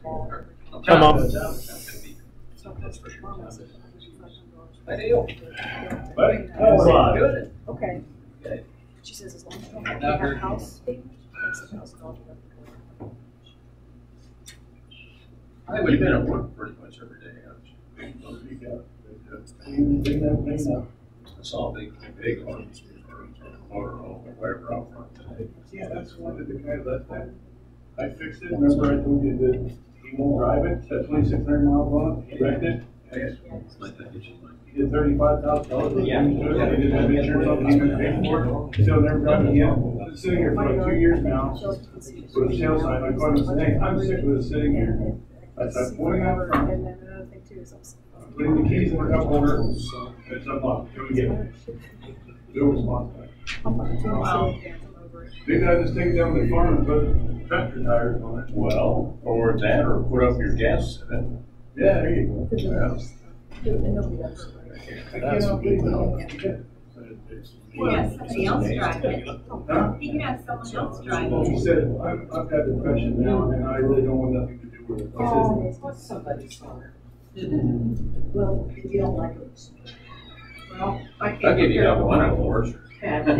Come on. Buddy, hold on. Okay. She says as long as you don't have to have a house, I think we've been at work pretty much every day, haven't you? I saw a big orange motor home or whatever out front today. Yeah, that's one that the guy left that. I fixed it. Remember I told you that he won't drive it? It's got 2,600 miles on it. He wrecked it. It's like that, it's just like. He did $35,000. Yeah. He didn't have insurance on it. He didn't pay for it. Still never driving again. It's sitting here for like 2 years now. With a sale sign. I called him and said, hey, I'm sick with it sitting here. I said, pointing out front. and then another thing too is also. Putting the keys in the cup holder. It's unlocked. Here we get it. No response back. Wow. Maybe I just take it down to the farm and put tractor tires on it. Well, or that, or put up your gas in it. Yeah, there you go. Yeah. I can't help it. He has somebody else drive it. Huh? He can have someone else drive He it. said, I've got depression now and I really don't want nothing to do with it. I said, What's somebody's fault? Well, if you don't like it. Well, I I'll give you that one of yours. Thank you.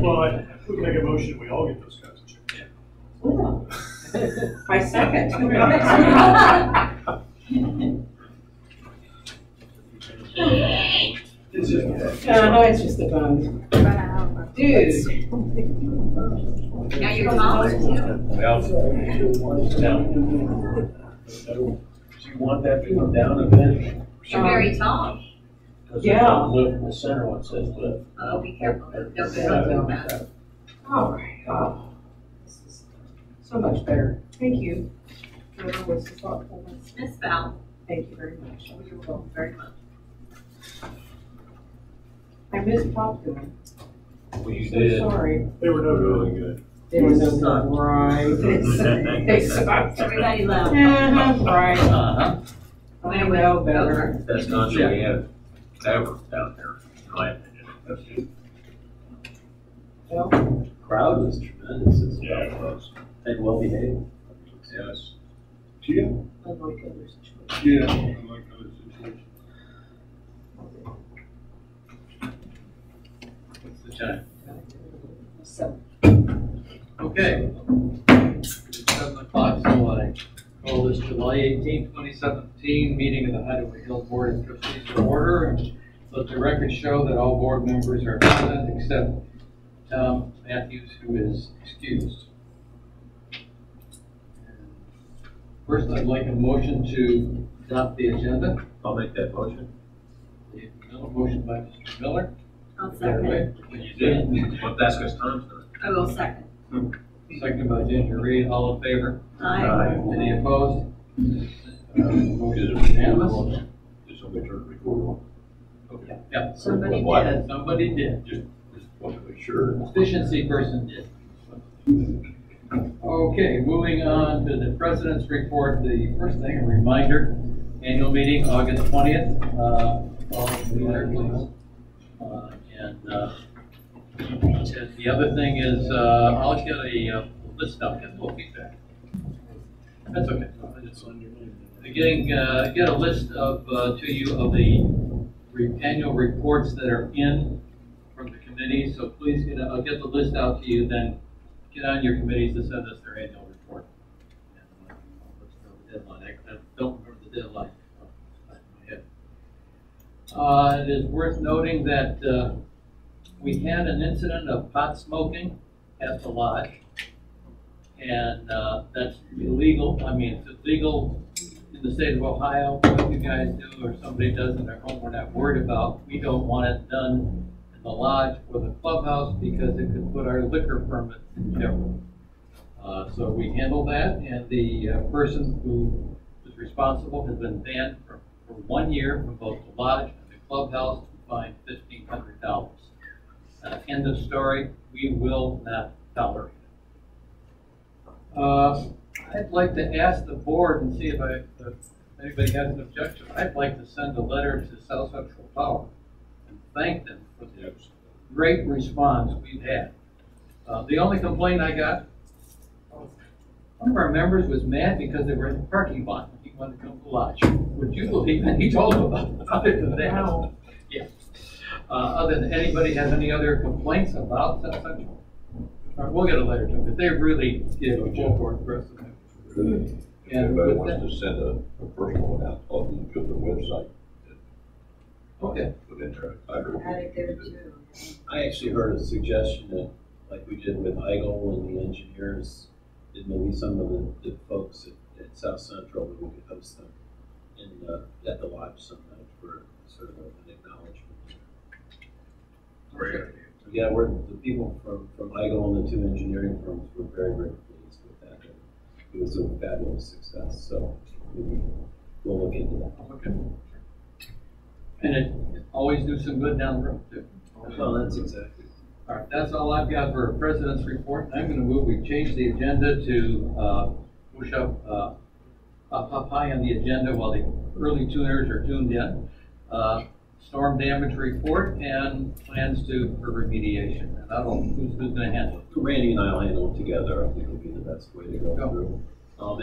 well, we make a motion, we all get those kinds of chips. I second. It's just. No, it's just a bun. Dude. Now you're taller too. Well, now, do you want that to come down a bit? You're very tall. Because Yeah. there's a lift in the center one says lift. Oh, be careful. Don't go over that. Oh my God. This is so much better. Thank you. Miss Val, Thank you very much. you're welcome very much. I missed popcorn. Well, you So did. sorry. They were no Really good. good. It was no good. Right. They sucked. Everybody left. Right. Uh-huh. I know better. That's not sure we have ever down there, in my opinion. That's good. Well, Crowd was tremendous. Yeah, it was. And well behaved. Yes. Yeah. unlike other situations. Yeah. Unlike other situations. What's the time? So, Okay. 7 o'clock, so I call this July 18, 2017 meeting of the Hideaway Hill Board of Trustees to order, and let the record show that all board members are present except Tom Matthews, who is excused. First, I'd like a motion to adopt the agenda. I'll make that motion. Motion by Mr. Miller. I'll Is that second. right? You did. Well, that's because Tom's done it. I will second. Second by Ginger Reed. All in favor? Aye. Any opposed? Motion is unanimous. Did somebody turn the recorder on? Okay. Yeah, Somebody What? did. somebody did. Just want to make sure. Efficiency person did. Okay, moving on to the president's report. The first thing, a reminder, annual meeting, August 20th. All be there, please. And the other thing is, I'll get a list out, get a little feedback. That's okay. I just wanted to get a list of to you of the annual reports that are in from the committee. So please I'll get the list out to you, then get on your committees to send us their annual report. And let's know the deadline. I don't remember the deadline off the top of my head. It is worth noting that we had an incident of pot smoking at the lodge, and that's illegal. I mean, it's illegal in the state of Ohio. What you guys do or somebody does in their home, we're not worried about. We don't want it done in the lodge or the clubhouse because it could put our liquor permit in jeopardy. So we handle that, and the person who is responsible has been banned for 1 year from both the lodge and the clubhouse and fined $1,500. End of story. We will not tolerate it. I'd like to ask the board and see if anybody has an objection. I'd like to send a letter to South Central Power and thank them for the great response we've had. The only complaint I got One of our members was mad because they were in the parking lot. He wanted to come to the lodge. Would you believe that? He told them about it. Other than that, Wow. yeah. Other than anybody has any other complaints about South Central? All right, we'll get a letter to them, but they really did a full court for us. If And anybody with wants that- to send a personal one out, I'll you to the website. Okay. Put in there. I heard Had it there you. too. I actually heard a suggestion that, like we did with Eigel and the engineers, that maybe some of the folks at South Central, that we could host them at the lodge sometime for sort of an acknowledgement. Great idea. Yeah, the people from Eigel and the two engineering firms were very, very pleased with that. It was a fabulous success, so maybe we'll look into that. Okay. And it always do some good down the road too. Well, that's exactly. All right, that's all I've got for President's report. I'm gonna move, we change the agenda to, push up high on the agenda while the early tuners are tuned in. Storm damage report and plans for remediation. And I don't know who's gonna handle it. Randy and I will handle it together. I think would be the best way to go through.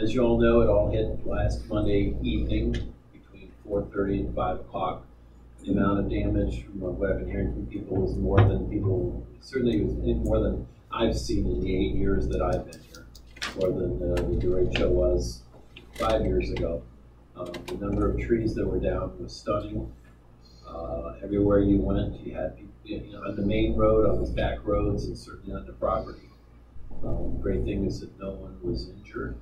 As you all know, it all hit last Monday evening between 4:30 and 5 o'clock. The amount of damage from what I've been hearing from people is more than people, certainly it was more than I've seen in the 8 years that I've been here, more than the derecho was 5 years ago. The number of trees that were down was stunning. Everywhere you went, you had people on the main road, on the back roads, and certainly on the property. Great thing is that no one was injured.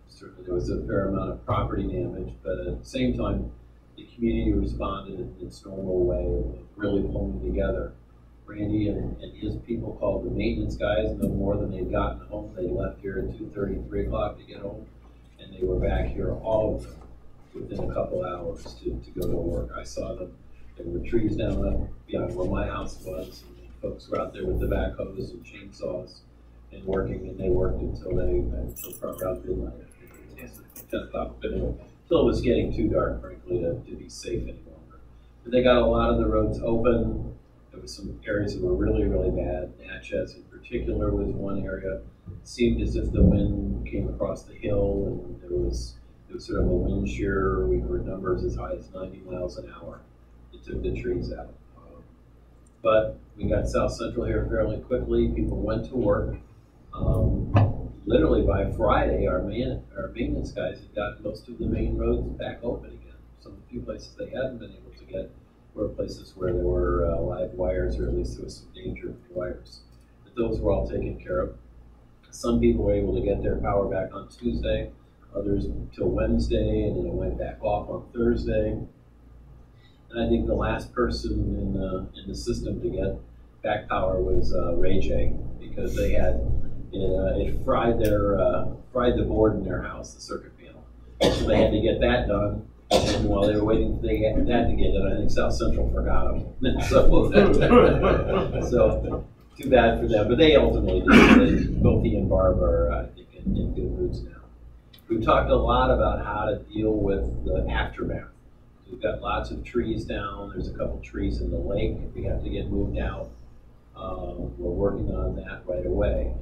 Certainly there was a fair amount of property damage, but at the same time, the community responded in its normal way of really pulling together. Randy and his people called the maintenance guys no more than they'd gotten home. They left here at 2:30, 3 o'clock to get home, and they were back here, all of them, within a couple hours to go to work. I saw them. There were trees down up beyond where my house was, and folks were out there with the backhoes and chainsaws and working, and they worked until probably around midnight. 10 o'clock, but until it was getting too dark, frankly, to be safe any longer. But they got a lot of the roads open. There were some areas that were really, really bad. Natchez in particular was one area. It seemed as if the wind came across the hill, and there was sort of a wind shear. We heard numbers as high as 90 miles an hour. It took the trees out. But we got South Central here fairly quickly. People went to work. Literally by Friday, our maintenance guys had gotten most of the main roads back open again. Some few places they hadn't been able to get were places where there were live wires, or at least there was some danger of wires. But those were all taken care of. Some people were able to get their power back on Tuesday, others until Wednesday, and then it went back off on Thursday. And I think the last person in the system to get back power was Ray J, because they had it fried the board in their house, the circuit panel. So they had to get that done. And while they were waiting for that to get done, I think South Central forgot them. So too bad for them. But they ultimately did. Both he and Barb are, I think, in good moods now. We've talked a lot about how to deal with the aftermath. We've got lots of trees down. There's a couple trees in the lake we have to get moved out. We're working on that right away.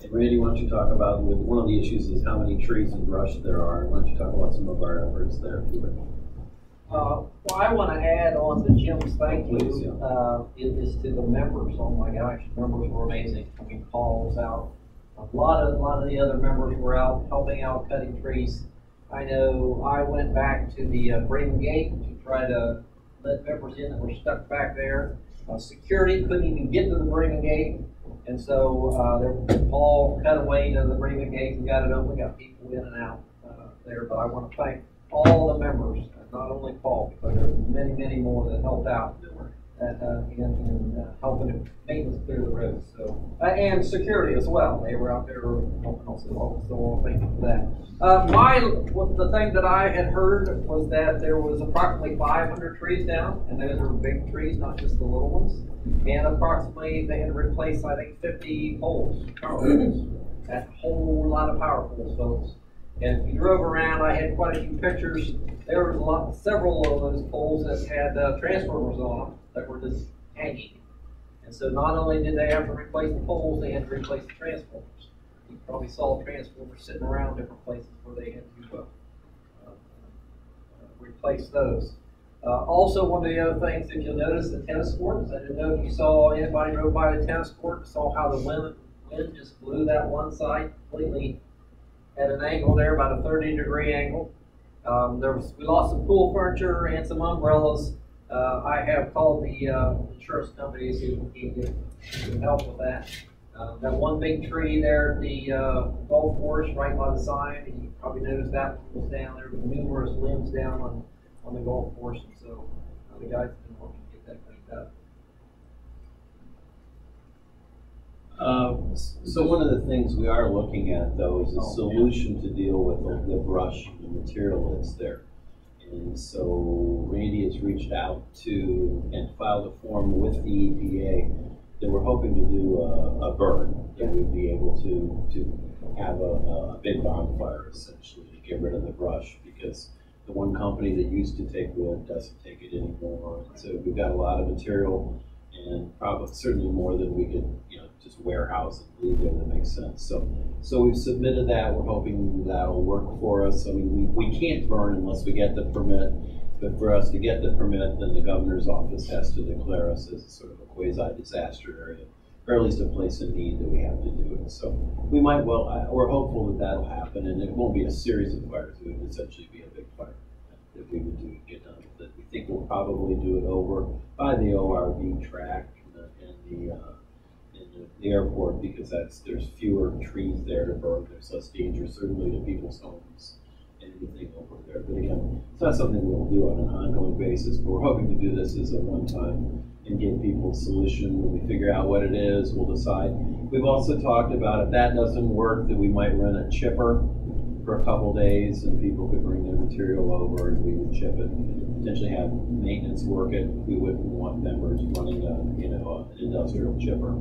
And Randy, why don't you talk about, one of the issues is how many trees and brush there are. Why don't you talk about some of our efforts there too? Well, I want to add on to Jim's thank you, Please, is to the members. Oh my gosh, members were amazing. I mean, calls out. A lot of the other members were out helping out cutting trees. I know I went back to the Brigham Gate to try to let members in that were stuck back there. Security couldn't even get to the Brigham Gate. And so Paul cut away to the Brigham Gate and got it open. We got people in and out there. But I want to thank all the members, not only Paul, but there were many, many more that helped out in helping maintenance clear the roads. So and security as well. They were out there helping us. So thank you for that. The thing that I had heard was that there was approximately 500 trees down, and those are big trees, not just the little ones. And approximately they had replaced, I think, 50 poles, power poles. That's a whole lot of power poles, folks. And if you drove around, I had quite a few pictures. There were several of those poles that had transformers on them that were just hanging. And so not only did they have to replace the poles, they had to replace the transformers. You probably saw transformers sitting around different places where they had to replace those. Also, one of the other things, if you'll notice, the tennis courts. I didn't know if you saw, anybody rode by the tennis court, saw how the wind just blew that one side completely at an angle there, about a 30-degree angle. We lost some pool furniture and some umbrellas. I have called the insurance companies who can help with that. That one big tree there at the golf course right by the sign, you probably noticed that was down. There were numerous limbs down on the golf course, and so the guys have been working to get that cleaned up. So one of the things we are looking at, though, is a solution to deal with the brush and the material that's there. And so Randy has reached out to and filed a form with the EPA that we're hoping to do a burn, that we'd be able to have a big bonfire, essentially, to get rid of the brush, because the one company that used to take wood doesn't take it anymore. So we've got a lot of material, and probably certainly more than we could, just warehouse and leave there that makes sense. So we've submitted that. We're hoping that'll work for us. I mean, we can't burn unless we get the permit, but for us to get the permit, then the governor's office has to declare us as sort of a quasi-disaster area, or at least a place in need that we have to do it. So we might we're hopeful that that'll happen, and it won't be a series of fires. It would essentially be a big fire that we would get done with it. We think we'll probably do it over by the ORV track and the airport, because there's fewer trees there to burn. There's less danger, certainly, to people's homes and anything over there. But again, it's not something we'll do on an ongoing basis, but we're hoping to do this as a one-time and give people a solution. When we figure out what it is, we'll decide. We've also talked about, if that doesn't work, that we might rent a chipper for a couple days, and people could bring their material over and we would chip it, potentially have maintenance work it. We wouldn't want members running an industrial chipper.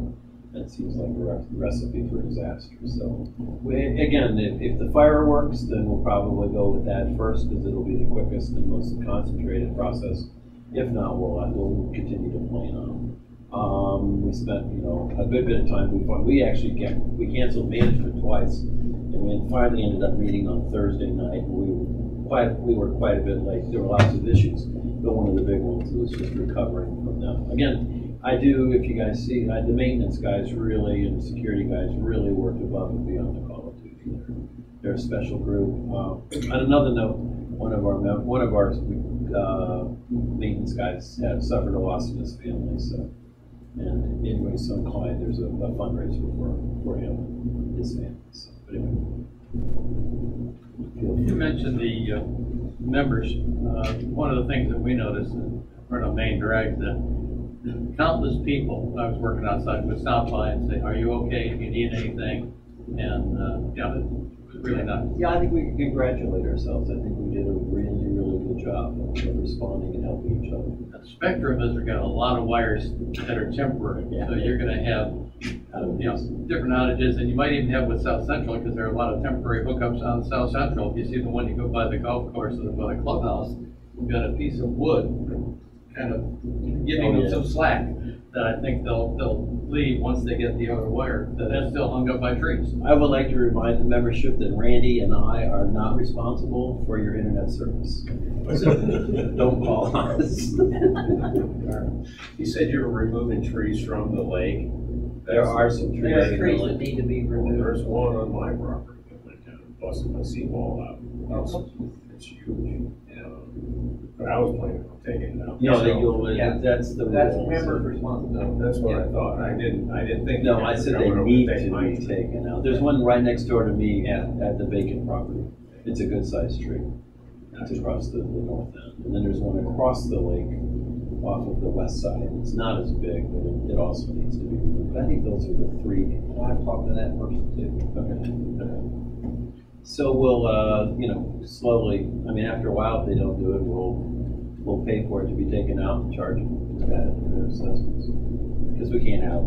That seems like a recipe for disaster. So again, if the fire works, then we'll probably go with that first, because it'll be the quickest and most concentrated process. If not, we'll continue to plan on. We spent a good bit of time. We canceled management twice, and we finally ended up meeting on Thursday night. We were quite a bit late. There were lots of issues, but one of the big ones was just recovering from them. Again, if you guys see, the maintenance guys really and the security guys really worked above and beyond the call of duty. They're a special group. On another note, one of our maintenance guys had suffered a loss in his family. So, and anyway, so inclined, there's a fundraiser for him and his family. So, but anyway. You mentioned the members. One of the things that we noticed in front of main drag, that countless people, I was working outside, would stop by and say, "Are you okay? Do you need anything?" And it was really nice. Yeah, I think we can congratulate ourselves. I think we did a really, really good job of responding and helping each other. The spectrum is we've got a lot of wires that are temporary, so you're going to have different outages, and you might even have with South Central, because there are a lot of temporary hookups on South Central. If you see the one you go by the golf course or by the clubhouse, we've got a piece of wood kind of giving them some slack that I think they'll leave once they get the other wire that's still hung up by trees. I would like to remind the membership that Randy and I are not responsible for your internet service. So don't call us. You said you were removing trees from the lake. There are some trees. There are trees that need to be removed. There's one on my property that went down and busted my seawall out. It's huge. But I was planning on taking it out. That's the member's responsibility. That's what I thought. I didn't think. No, I said they need to be taken out. There's one right next door to me at the vacant property. It's a good sized tree. It's across the north end. And then there's one across the lake off of the west side. It's not as big, but it also needs to be removed. I think those are the three. I've talked to that person too. Okay. So we'll, slowly, after a while, if they don't do it, we'll pay for it to be taken out and charge them their assessments. Because we can't have,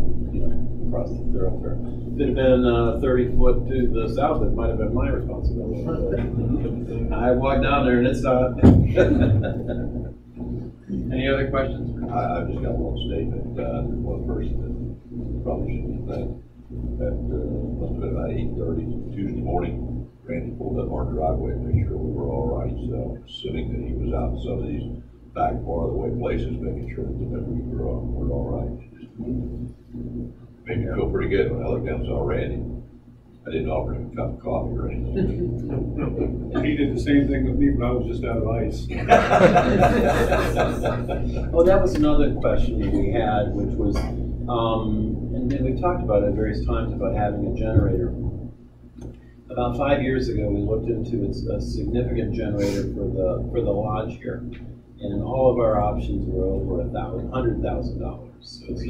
across the thoroughfare. If it had been 30 foot to the south, it might have been my responsibility. I walked down there and it's not. Any other questions? I've just got one statement. One person that probably shouldn't be thanked. must have been about 8:30 Tuesday morning. Randy pulled up our driveway to make sure we were all right, so assuming that he was out in some of these back part of the way places, making sure that the members were all right. Just made me feel pretty good when I looked down and saw Randy. I didn't offer him a cup of coffee or anything. He did the same thing with me, but I was just out of ice. Well, that was another question that we had, which was, and then we've talked about it at various times about having a generator. About 5 years ago, we looked into a significant generator for the lodge here, and all of our options were over $100,000. So it's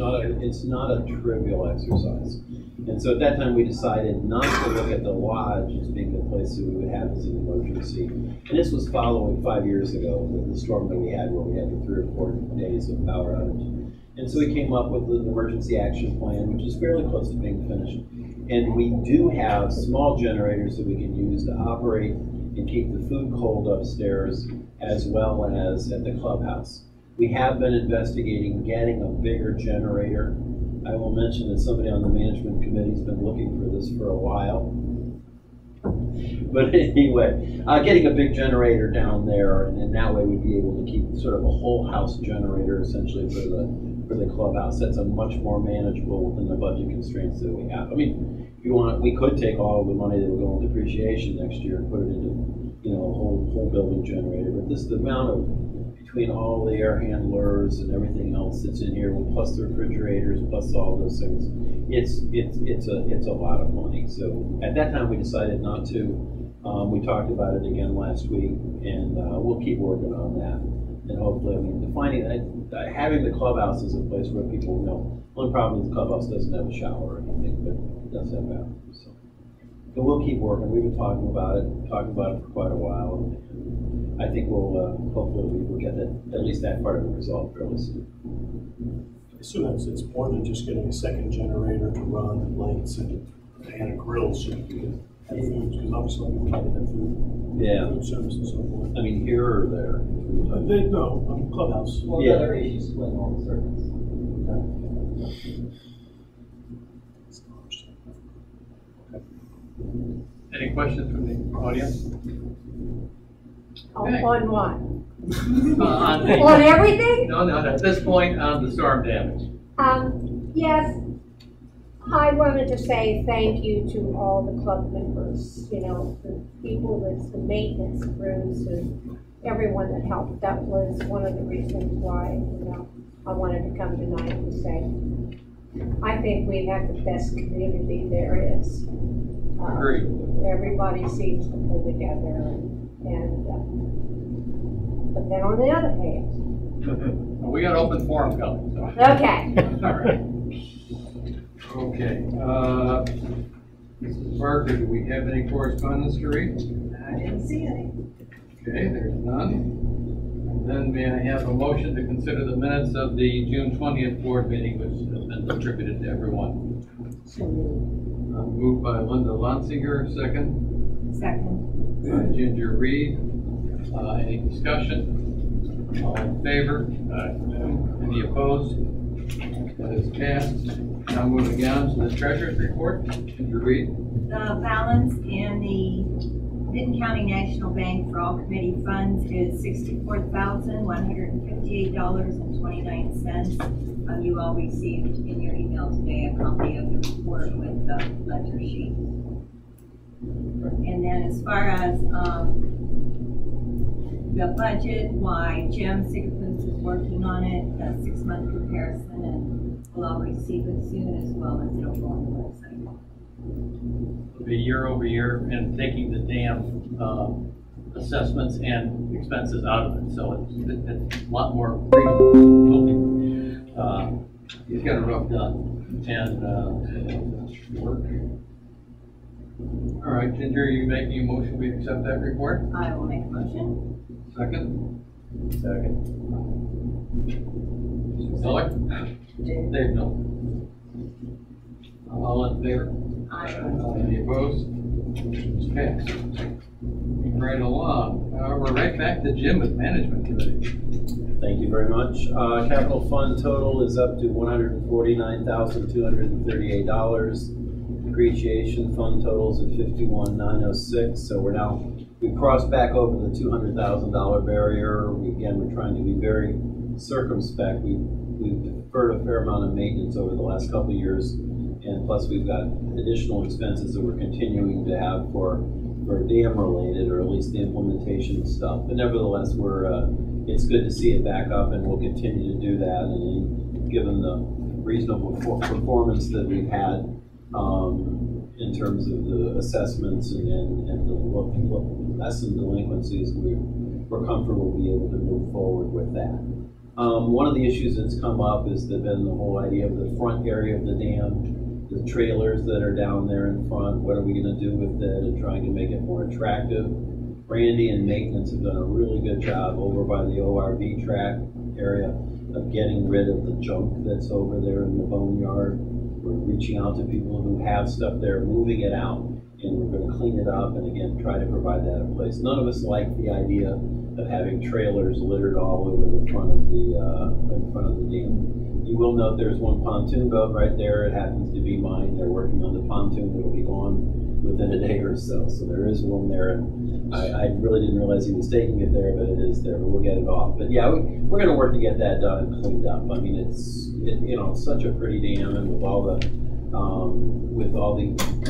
not a trivial exercise. And so at that time, we decided not to look at the lodge as being the place that we would have as an emergency. And this was following 5 years ago, the storm that we had, where we had the 3 or 4 days of power outage. And so we came up with an emergency action plan, which is fairly close to being finished. And we do have small generators that we can use to operate and keep the food cold upstairs, as well as at the clubhouse. We have been investigating getting a bigger generator. I will mention that somebody on the management committee has been looking for this for a while. But anyway, getting a big generator down there, and in that way we'd be able to keep sort of a whole house generator essentially for the clubhouse. That's a much more manageable within the budget constraints that we have. I mean, if you want, we could take all of the money that would go in depreciation next year and put it into, you know, a whole building generator. But this, the amount of, between all the air handlers and everything else that's in here, plus the refrigerators, plus all those things, it's a lot of money. So at that time we decided not to. We talked about it again last week, and we'll keep working on that. And hopefully, I mean, having the clubhouse is a place where people know. One problem is the clubhouse doesn't have a shower or anything, but it does have bathrooms. So, but we'll keep working. We've been talking about it for quite a while. And I think hopefully we'll get at least that part of it resolved fairly soon. So it's more than just getting a second generator to run lights and a grill so you can have food, because obviously we can't have food. Yeah. Food service and so forth. I mean, here or there? No, clubhouse. Well, Yeah. the other issue is splitting all the circuits. Any questions from the audience? Okay. On what? On On everything? No, at this point, on the storm damage. Yes, I wanted to say thank you to all the club members, you know, the people, the maintenance crews, and everyone that helped. That was one of the reasons why, you know, I wanted to come tonight and say, I think we have the best community there is. Agreed. Everybody seems to pull together, and but then on the other hand. We got open forum coming, so. Okay. All right. Okay. Mrs. Barker, do we have any correspondence to read? I didn't see any. Okay, there's none. Then may I have a motion to consider the minutes of the June 20th board meeting, which has been distributed to everyone. Moved by Linda Lonsinger, second. Second. By Ginger Reed. Any discussion? All in favor? Any opposed? That is passed. Now moving on to the treasurer's report. Ginger Reed. The balance in the Benton County National Bank for all committee funds is $64,158.29. You all received in your email today a copy of the report with the ledger sheet. And then as far as the budget, why Jim Sigafus is working on it, a 6-month comparison, and we'll all receive it soon, as well as it'll go on the website. It'll be year over year and taking the dam assessments and expenses out of it. So it's a lot more freedom. He's got it rough done, and that should work. All right, Ginger, are you making a motion we accept that report? I will make a motion. Second. Second. Miller? Dave, no. All in favor? Aye. Any opposed? It's passed. Moving right along. We're right back to Jim with Management Committee. Thank you very much. Capital fund total is up to $149,238. depreciation fund totals at 51,906. So we've crossed back over the $200,000 barrier. Again, we're trying to be very circumspect. We've deferred a fair amount of maintenance over the last couple of years, and plus we've got additional expenses that we're continuing to have for dam related, or at least the implementation stuff. But nevertheless, it's good to see it back up, and we'll continue to do that. And given the reasonable performance that we've had in terms of the assessments and the lessened delinquencies, we're comfortable being able to move forward with that. One of the issues that's come up has been the whole idea of the front area of the dam, the trailers that are down there in front. What are we going to do with it, and trying to make it more attractive? Randy and maintenance have done a really good job over by the ORV track area of getting rid of the junk that's over there in the boneyard. We're reaching out to people who have stuff there, moving it out, and we're going to clean it up and again try to provide that in place. None of us like the idea of having trailers littered all over the front of the dam. You will note there's one pontoon boat right there. It happens to be mine. They're working on the pontoon that'll be gone within a day or so. So there is one there, and I really didn't realize he was taking it there, but it is there. But we'll get it off. But yeah, we're going to work to get that done and cleaned up. I mean, it's such a pretty dam, and with all the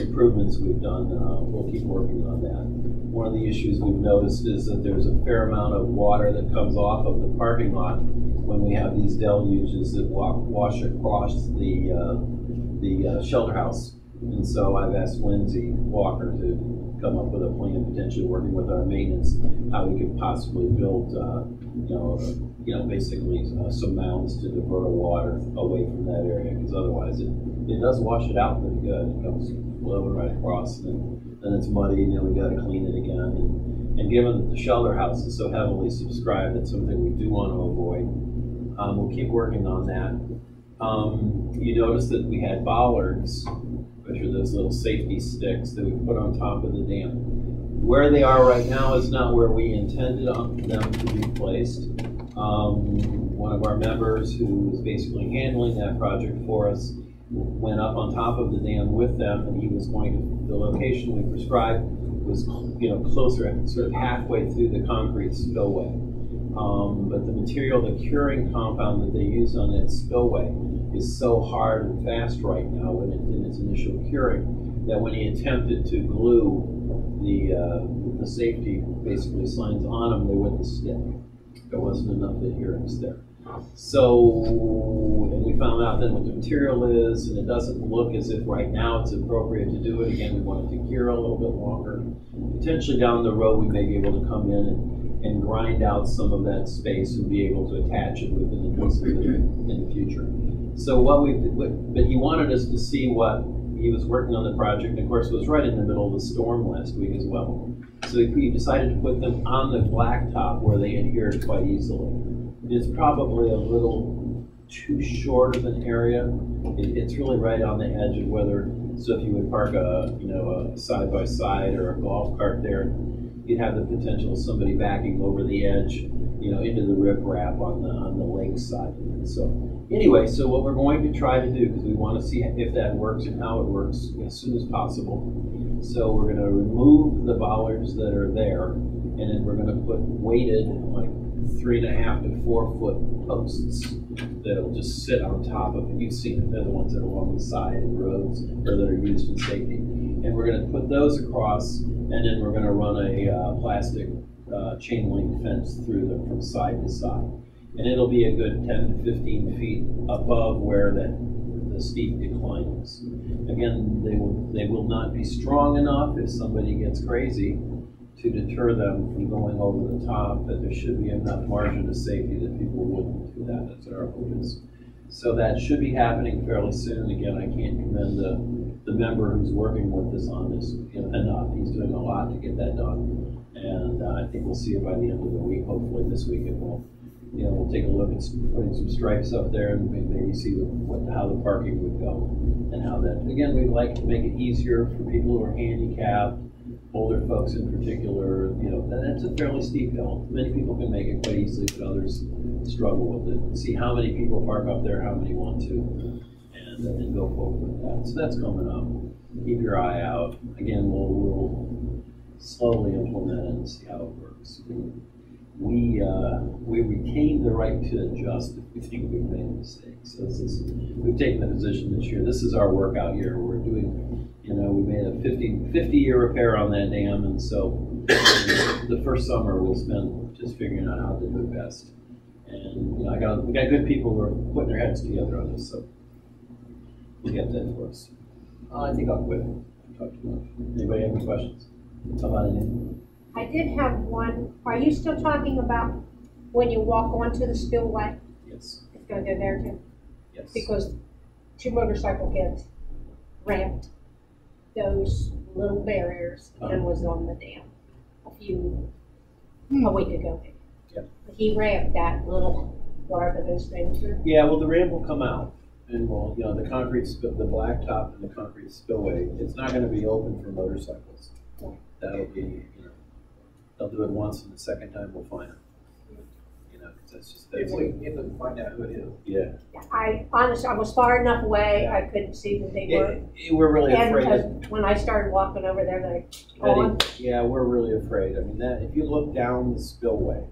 improvements we've done, we'll keep working on that. One of the issues we've noticed is that there's a fair amount of water that comes off of the parking lot when we have these deluges that wash across the shelter house. And so I've asked Lindsay Walker to come up with a plan, potentially working with our maintenance, how we could possibly build, basically some mounds to divert water away from that area, because otherwise it does wash it out pretty good. It comes flowing right across, and then it's muddy, and then we got to clean it again. And given that the shelter house is so heavily subscribed, that's something we do want to avoid. We'll keep working on that. You notice that we had bollards, which are those little safety sticks that we put on top of the dam. Where they are right now is not where we intended them to be placed. One of our members, who was basically handling that project for us, went up on top of the dam with them, and he was going to, the location we prescribed was closer, sort of halfway through the concrete spillway. But the material, the curing compound that they use on that spillway is so hard and fast right now in its initial curing that when he attempted to glue the safety basically signs on them, they wouldn't stick. There wasn't enough adherence there. So, and we found out then what the material is, and it doesn't look as if right now it's appropriate to do it. Again, we want it to cure a little bit longer. Potentially down the road, we may be able to come in and grind out some of that space and be able to attach it within the future. So but he wanted us to see what he was working on the project. And of course, it was right in the middle of the storm last week as well. So we decided to put them on the blacktop where they adhered quite easily. It's probably a little too short of an area. It's really right on the edge of whether, so if you would park a side-by-side or a golf cart there, you'd have the potential of somebody backing over the edge, into the riprap on the lake side. So anyway, so what we're going to try to do, because we want to see if that works and how it works as soon as possible. So we're going to remove the bollards that are there, and then we're going to put weighted, like 3.5 to 4 foot posts that'll just sit on top of it. You've seen it. They're the ones that are along the side of roads or that are used in safety. And we're going to put those across, and then we're going to run a plastic chain link fence through them from side to side. And it'll be a good 10 to 15 feet above where the steep decline is. Again, they will not be strong enough if somebody gets crazy to deter them from going over the top, but there should be enough margin of safety that people wouldn't do that. That's what our hope is. So that should be happening fairly soon. Again, I can't commend the member who's working with us on this enough. He's doing a lot to get that done. And I think we'll see it by the end of the week. Hopefully this week we'll take a look at putting some stripes up there and maybe see how the parking would go. And how that, again, we'd like to make it easier for people who are handicapped, older folks in particular. That's a fairly steep hill. Many people can make it quite easily, but others struggle with it. See how many people park up there, how many want to. and go forward with that. So that's coming up. Keep your eye out. Again, we'll slowly implement it and see how it works. We retain the right to adjust if we think we've made a mistake. So we've taken the position this year. This is our workout year. We're doing, we made a 50-year repair on that dam, and so the first summer we'll spend just figuring out how to do it best. And we got good people who are putting their heads together on this, so we'll get that for us. I think I'll quit. I've talked too much. Anybody have any questions? How about anything? I did have one. Are you still talking about when you walk onto the spillway? Yes. It's gonna go there too? Yes. Because 2 motorcycle kids ramped those little barriers and was on the dam a week ago. Yep. He ramped that little, whatever those things are. Yeah, well, the ramp will come out, and the concrete, the blacktop and the concrete spillway, it's not going to be open for motorcycles. Yeah. That'll be, they'll do it once, and the second time we'll find them. That's just If we find out who it is. Yeah. I was far enough away, I couldn't see that they were. We're really afraid. And when I started walking over there, Yeah, we're really afraid. I mean, if you look down the spillway,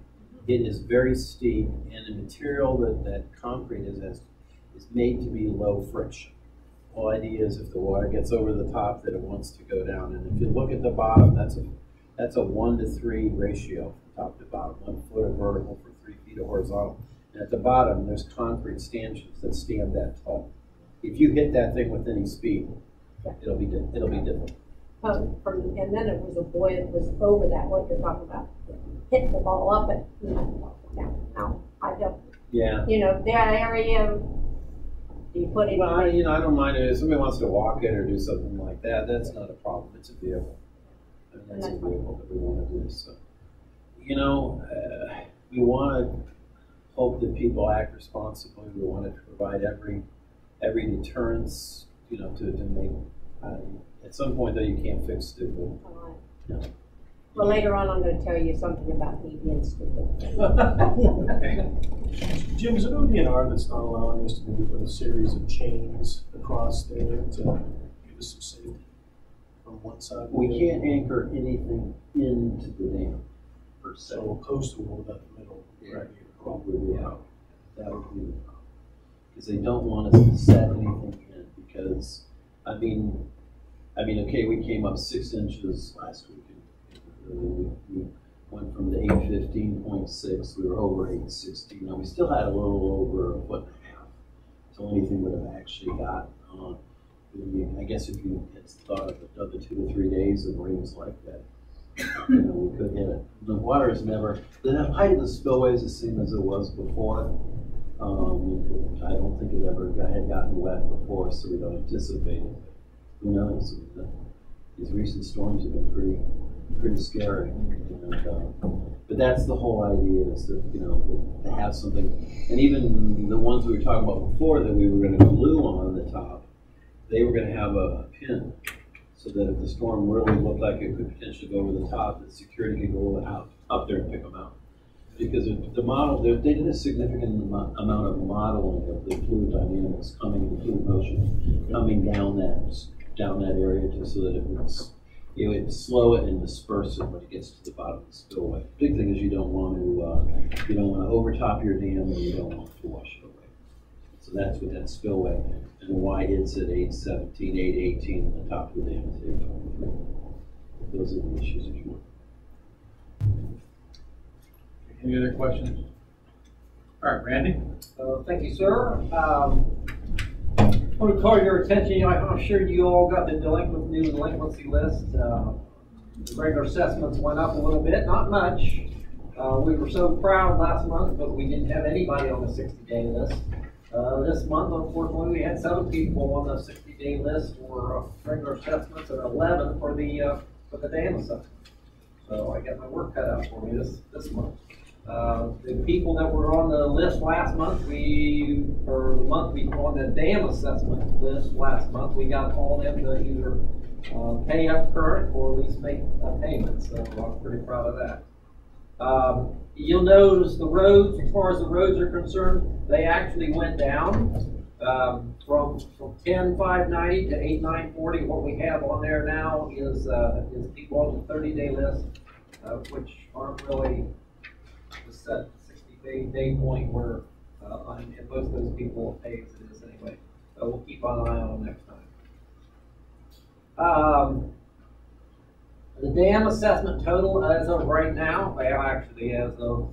it is very steep, and the material that concrete is made to be low friction. The whole idea is if the water gets over the top, that it wants to go down. And if you look at the bottom, that's a 1 to 3 ratio from top to bottom. 1 foot of vertical for 3 feet of horizontal. And at the bottom, there's concrete stanchions that stand that tall. If you hit that thing with any speed, it'll be different. And then it was a boy that was over that, what you're talking about, hitting the ball up and now I don't. Yeah. That area, do you put it? Well, I don't mind it. If somebody wants to walk it or do something like that, that's not a problem. It's a vehicle. That's a vehicle that we want to do. So, we want to hope that people act responsibly. We want to provide every deterrence, to make. At some point, though, you can't fix stupid. No. Well, later on, I'm going to tell you something about me being stupid. Jim, is it ODNR that's not allowing us to maybe put a series of chains across there to give us some safety from one side? We can't anchor anything into the dam, per se. So coastal will about the middle. Right. Probably, yeah. That would be the problem. Because they don't want us to set anything in, because, okay, we came up 6 inches last week. We went from the 815.6, we were over 860. Now, we still had a little over a foot and a half. It's the only thing we have actually got on. I guess if you had thought of another 2 to 3 days of rains like that, we could hit it. The water is never, the height of the spillway is the same as it was before. I don't think it ever had gotten wet before, so we don't anticipate it. Who knows? These recent storms have been pretty scary. But that's the whole idea, is to have something. And even the ones we were talking about before that we were going to glue on the top, they were going to have a pin, so that if the storm really looked like it could potentially go over the top, the security could go out up there and pick them out. Because the model, they did a significant amount of modeling of the fluid dynamics the fluid motion coming down that area, just so that it would slow it and disperse it when it gets to the bottom of the spillway. The big thing is you don't want to overtop your dam, and you don't want to wash it away. So that's what that spillway, and why it's at 817, 818, and the top of the dam is 823. Those are the issues, if you want. Any other questions? All right, Randy? Thank you, sir. I want to call your attention. I'm sure you all got the new delinquency list. The regular assessments went up a little bit, not much. We were so proud last month, but we didn't have anybody on the 60-day list. This month, unfortunately, we had 7 people on the 60-day list for regular assessments and 11 for the dam assessment. So I got my work cut out for me this month. The people that were on the list last month, on the dam assessment list last month, we got all them to either pay up current or at least make a payment. So I'm pretty proud of that. You'll notice the roads, as far as the roads are concerned, they actually went down. From 10/5/90 to 8/9/40, what we have on there now is people on the 30-day list, which aren't really the set 60-day point where, and most of those people pay as it is anyway. So we'll keep an eye on them next time. The dam assessment total as of right now, well, actually as of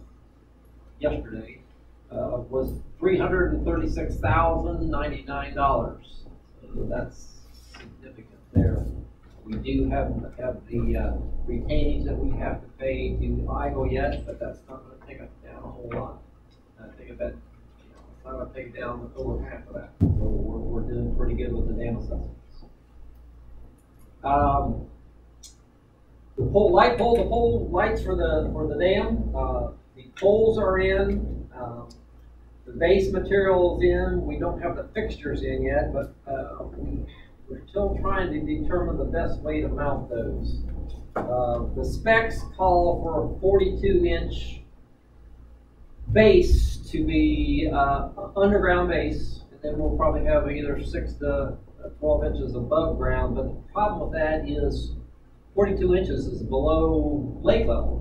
yesterday, was $336,099. So that's significant there. We do have the retainings that we have to pay to IGO yet, but that's not going to take us down a whole lot. I think about, it's not going to take down over half of that. So we're doing pretty good with the dam assessments. The pole lights for the dam. The poles are in. The base material is in. We don't have the fixtures in yet, but we're still trying to determine the best way to mount those. The specs call for a 42-inch base to be underground base, and then we'll probably have either 6 to 12 inches above ground. But the problem with that is 42 inches is below lake level.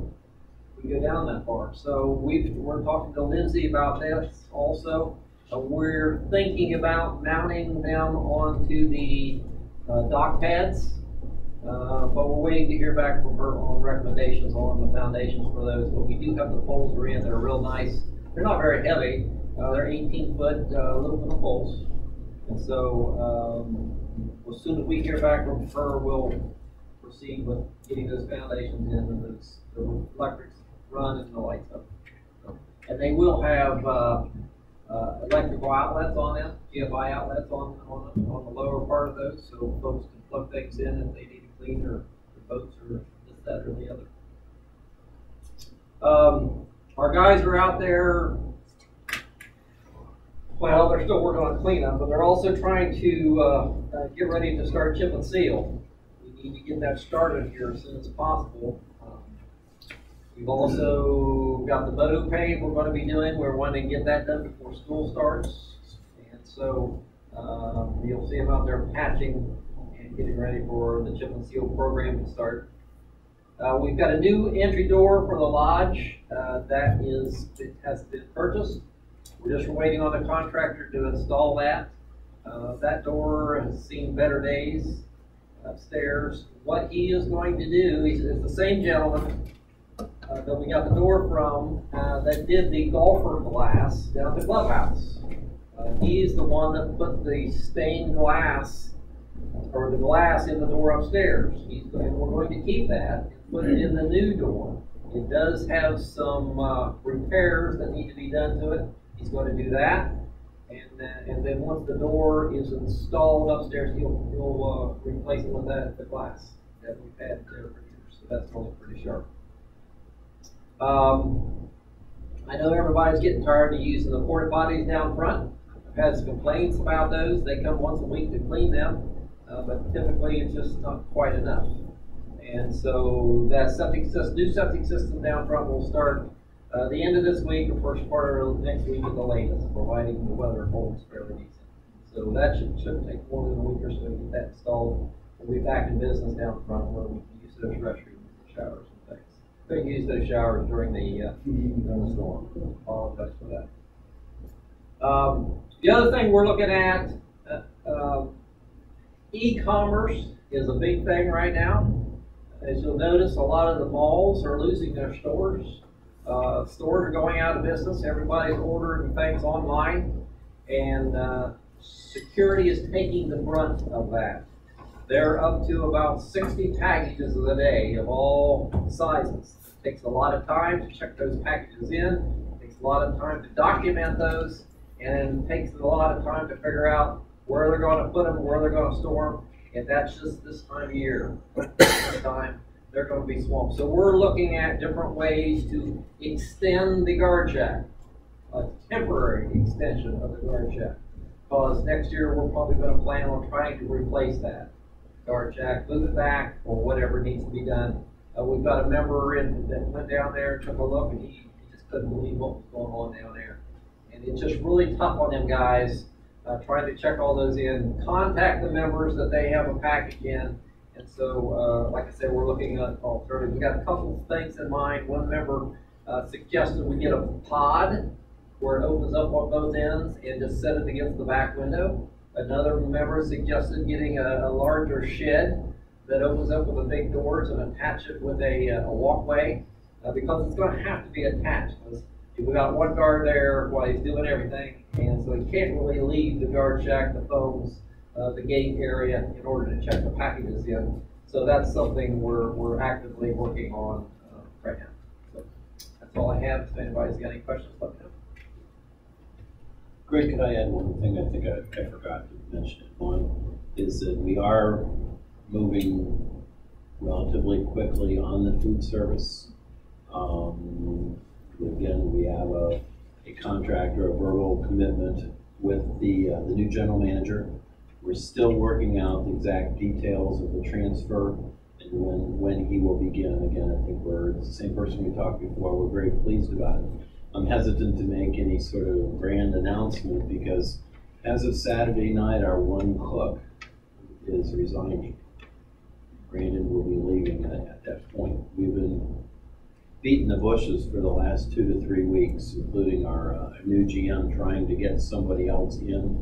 We go down that far. So we're talking to Lindsay about this also. We're thinking about mounting them onto the dock pads, but we're waiting to hear back from her on recommendations on the foundations for those. But we do have the poles are in. They're real nice. They're not very heavy. They're 18-foot aluminum poles. And so as soon as we hear back from her, we'll proceed with getting those foundations in and those the electrics run and the lights up. And they will have electrical outlets on them, GFI outlets on the lower part of those, so folks can plug things in if they need to clean their boats or this, that, or the other. Our guys are out there. Well, they're still working on cleanup, but they're also trying to get ready to start chip and seal. We need to get that started here as soon as possible. We've also got the moto pave we're going to be doing. We're wanting to get that done before school starts. And so you'll see them out there patching and getting ready for the chip and seal program to start. We've got a new entry door for the lodge it has been purchased. We're just waiting on the contractor to install that. That door has seen better days upstairs. What he is going to do, is the same gentleman that we got the door from that did the golfer glass down at the clubhouse. He's the one that put the stained glass or the glass in the door upstairs. And we're going to keep that and put it in the new door. It does have some repairs that need to be done to it. He's going to do that, and then once the door is installed upstairs, he'll replace it with the glass that we've had there for years. So that's going to look pretty sharp. I know everybody's getting tired of using the porta potties down front. I've had some complaints about those. They come once a week to clean them, but typically it's just not quite enough. And so that new septic system down front will start the end of this week or first part of next week at the latest, providing the weather holds fairly decent. So that shouldn't take more than a week or so to get that installed. We'll be back in business down front where we can use those restrooms and showers and things. Couldn't use those showers during the storm. Apologize for that. The other thing we're looking at, e-commerce is a big thing right now. As you'll notice, a lot of the malls are losing their stores. Stores are going out of business. Everybody's ordering things online, and security is taking the brunt of that. They're up to about 60 packages a day of all sizes. It takes a lot of time to check those packages in. It takes a lot of time to document those, and it takes a lot of time to figure out where they're going to put them, where they're going to store them. And that's just this time of year. This time, they're going to be swamped. So we're looking at different ways to extend the guard shack, a temporary extension of the guard shack. Because next year we're probably going to plan on trying to replace that guard shack, move it back, or whatever needs to be done. We've got a member that went down there, took a look, and he just couldn't believe what was going on down there. And it's just really tough on them guys trying to check all those in, contact the members that they have a package in. And so, like I said, we're looking at alternatives. We got a couple of things in mind. One member suggested we get a pod where it opens up on both ends and just set it against the back window. Another member suggested getting a larger shed that opens up with the big doors and attach it with a walkway, because it's going to have to be attached. We got one guard there while he's doing everything, and so he can't really leave the guard shack, the phones, the gate area in order to check the packages in. So that's something we're actively working on right now. So that's all I have. If anybody's got any questions, let me know. Greg, could I add one thing? I think I forgot to mention it. One is that we are moving relatively quickly on the food service. Again, we have a contract or a verbal commitment with the new general manager. We're still working out the exact details of the transfer and when he will begin. Again, I think we're the same person we talked before. We're very pleased about it. I'm hesitant to make any sort of grand announcement because as of Saturday night, our one cook is resigning. Brandon will be leaving at that point. We've been beating the bushes for the last 2 to 3 weeks, including our new GM trying to get somebody else in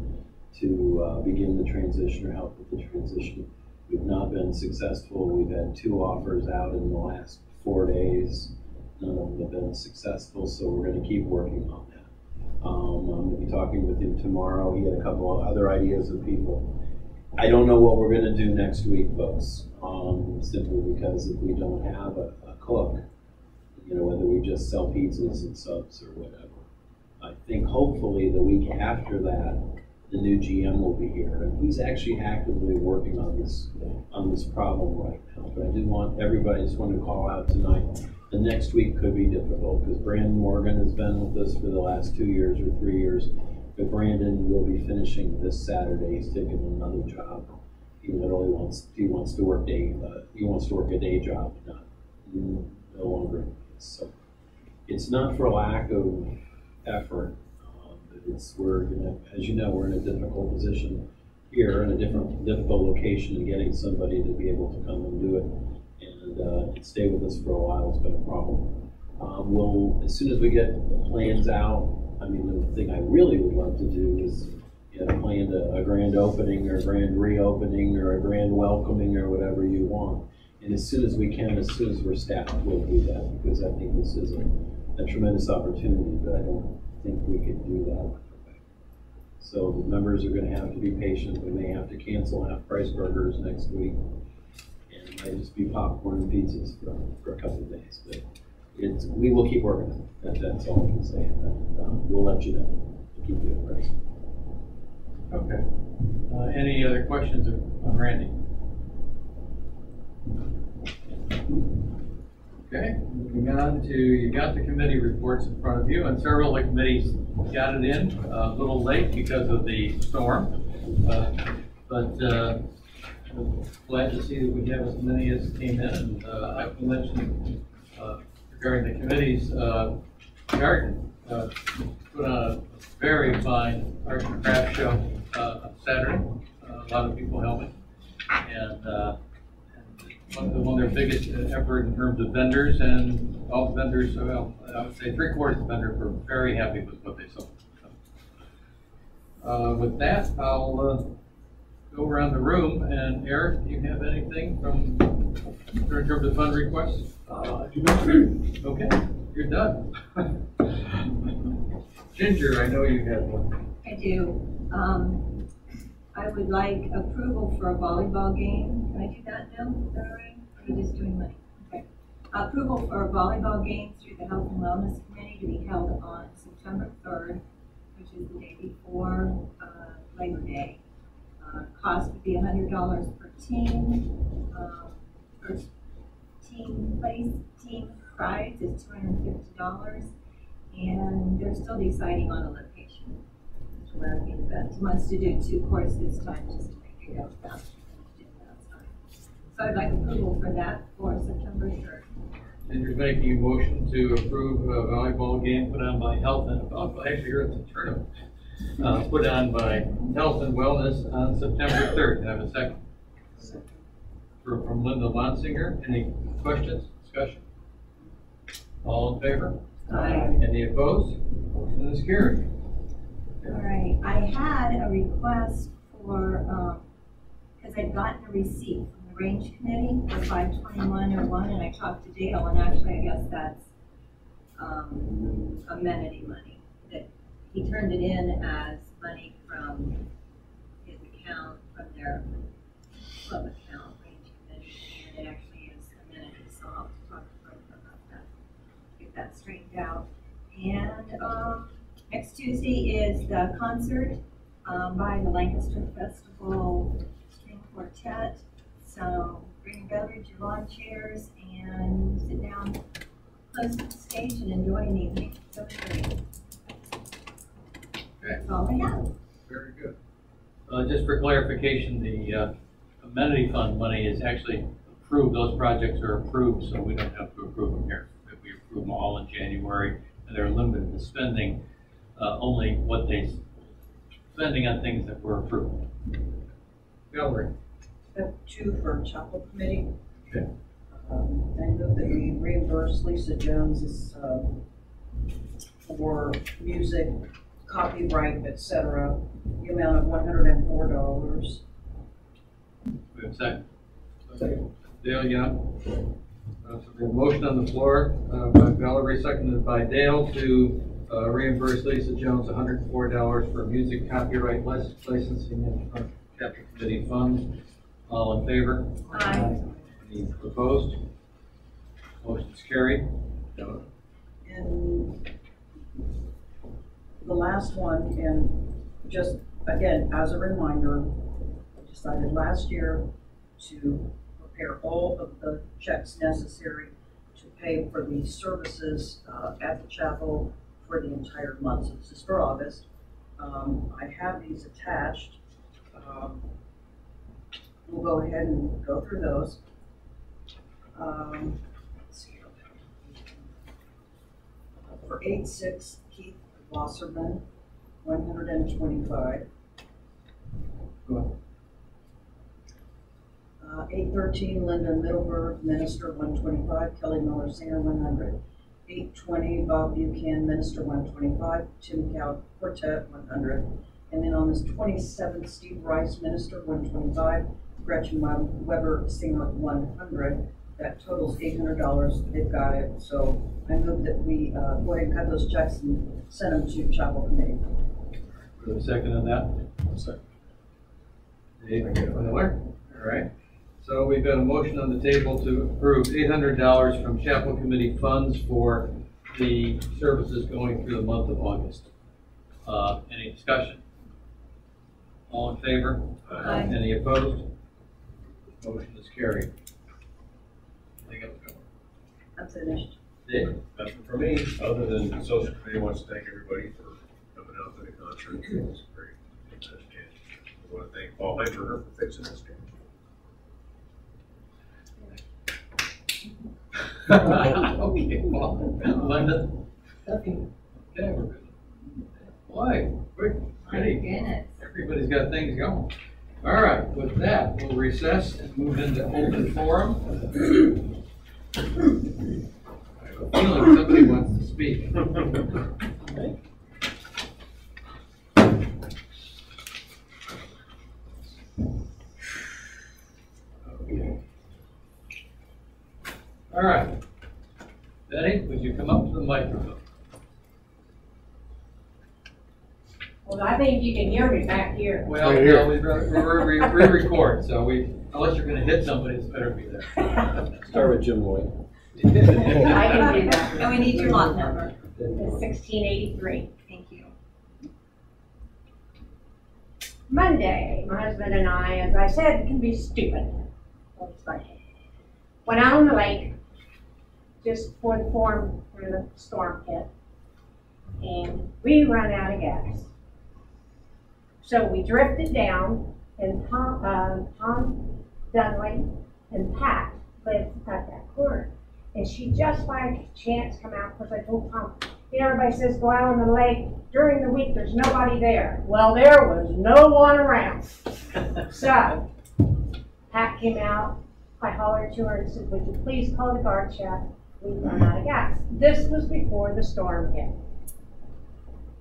to begin the transition or help with the transition. We've not been successful. We've had 2 offers out in the last 4 days. None of them have been successful, so we're going to keep working on that. I'm going to be talking with him tomorrow. He had a couple of other ideas of people. I don't know what we're going to do next week, folks, simply because if we don't have a cook, you know, whether we just sell pizzas and subs or whatever. I think hopefully the week after that, the new GM will be here, and he's actually actively working on this problem right now. But I did want everybody, just wanted to call out tonight. The next week could be difficult because Brandon Morgan has been with us for the last 2 years or 3 years. But Brandon will be finishing this Saturday. He's taking another job. He literally wants to work a day job, no longer. So it's not for lack of effort, but as you know, we're in a difficult position here, in a difficult location, and getting somebody to be able to come and do it and stay with us for a while has been a problem. As soon as we get plans out, I mean, the thing I really would love to do is plan a grand opening or a grand reopening or a grand welcoming or whatever you want. And as soon as we can, as soon as we're staffed, we'll do that, because I think this is a tremendous opportunity, but I don't think we can do that. So the members are going to have to be patient. We may have to cancel half-price burgers next week, and it might just be popcorn and pizzas for a couple of days. But we will keep working on it. That's all I can say. We'll let you know. We'll keep you abreast. Okay. Any other questions on Randy? Okay, moving on to, you got the committee reports in front of you, and several of the committees got it in a little late because of the storm, but glad to see that we have as many as came in. And I can mention regarding the committees, Garden put on a very fine art and craft show on Saturday. A lot of people helping, and one of their biggest effort in terms of vendors, and all the vendors, well, I would say 3/4 of the vendors were very happy with what they sold. So, with that, I'll go around the room, and Eric, do you have anything in terms of fund requests? Okay, you're done. Ginger, I know you have one. I do. I would like approval for a volleyball game. Can I do that now? Is that all right? Or are you just doing money? Okay. Approval for a volleyball game through the Health and Wellness Committee to be held on September 3rd, which is the day before Labor Day. Cost would be $100 per team. First team prize is $250, and they're still deciding on a location. Where the event wants to do 2 courts this time, just to make it go faster than it did last time. So I'd like approval for that for September 3rd. Ginger's making a motion to approve a volleyball game put on by Health and actually, it's a tournament. put on by Health and Wellness on September 3rd. Can I have a second? From Linda Lonsinger. Any questions, discussion? All in favor? Aye. Any opposed? Motion is carried. All right, I had a request for, because I'd gotten a receipt from the Range Committee for 52101, and I talked to Dale, and actually I guess that's amenity money. That he turned it in as money from his account, from their club account, Range Committee, and it actually is amenity, so I'll have to talk to Brenda about that, get that straightened out. And next Tuesday is the concert by the Lancaster Festival String Quartet. So bring your beverage, your lawn chairs, and sit down close to the stage and enjoy an evening. So great. Okay. That's all I have. Very good. Just for clarification, the amenity fund money is actually approved. Those projects are approved, so we don't have to approve them here. We approve them all in January, and they're limited to spending only what they spending on things that were approved. Valerie. I have two for Chapel Committee. Okay. I know that we reimburse Lisa Jones's for music, copyright, etc., the amount of $104. We have a second. Second. Dale, yeah. So we have a motion on the floor by Valerie, seconded by Dale, to reimburse Lisa Jones $104 for music copyright licensing and Chapter Committee funds. All in favor? Aye. Any opposed? Motion is carried. And the last one, and just again, as a reminder, I decided last year to prepare all of the checks necessary to pay for the services at the chapel for the entire month. So this is for August. I have these attached. We'll go ahead and go through those. Let's see. For 8-6 Keith Wasserman, $125. Go ahead. 8-13 Linda Middleburg, Minister, $125. Kelly Miller, Singer, $100. 8-20 Bob Buchanan, Minister, $125. Tim Cow, Quartet, $100. And then on this 27th, Steve Rice, Minister, $125. Gretchen Weber, Singer, $100. That totals $800. They've got it. So I move that we go ahead and cut those checks and send them to Chapel Committee. We have a second on that? Second. Dave Miller. All right. So we've got a motion on the table to approve $800 from Chapel Committee funds for the services going through the month of August. Any discussion? All in favor? Aye. Any opposed? Motion is carried. Anything else going? I'm finished. Dave? Nothing for me, other than the social committee wants to thank everybody for coming out to the concert. It was great. And we want to thank Paul Heiberger for fixing this game. Okay, well, Linda? Okay, we're good. Boy, quick, My goodness. everybody's got things going. All right, with that, we'll recess and move into open forum. I have a feeling somebody wants to speak. Okay. All right. Betty, would you come up to the microphone? Well, I think you can hear me back here. Well, no, we re-record, so unless you're gonna hit somebody, it's better to be there. Start with Jim Lloyd. I can do that. And we need your lot number. It's 1683. Thank you. Monday, my husband and I, as I said, can be stupid. Went out on the lake just for the form for the storm hit, and we run out of gas. So we drifted down, and Tom Dunley and Pat lived at that corner. And she just by chance come out, because I told Tom, Everybody says go out on the lake. During the week, there's nobody there. Well, there was no one around. So, Pat came out. I hollered to her and said, would you please call the guard shack? We've run out of gas. This was before the storm hit.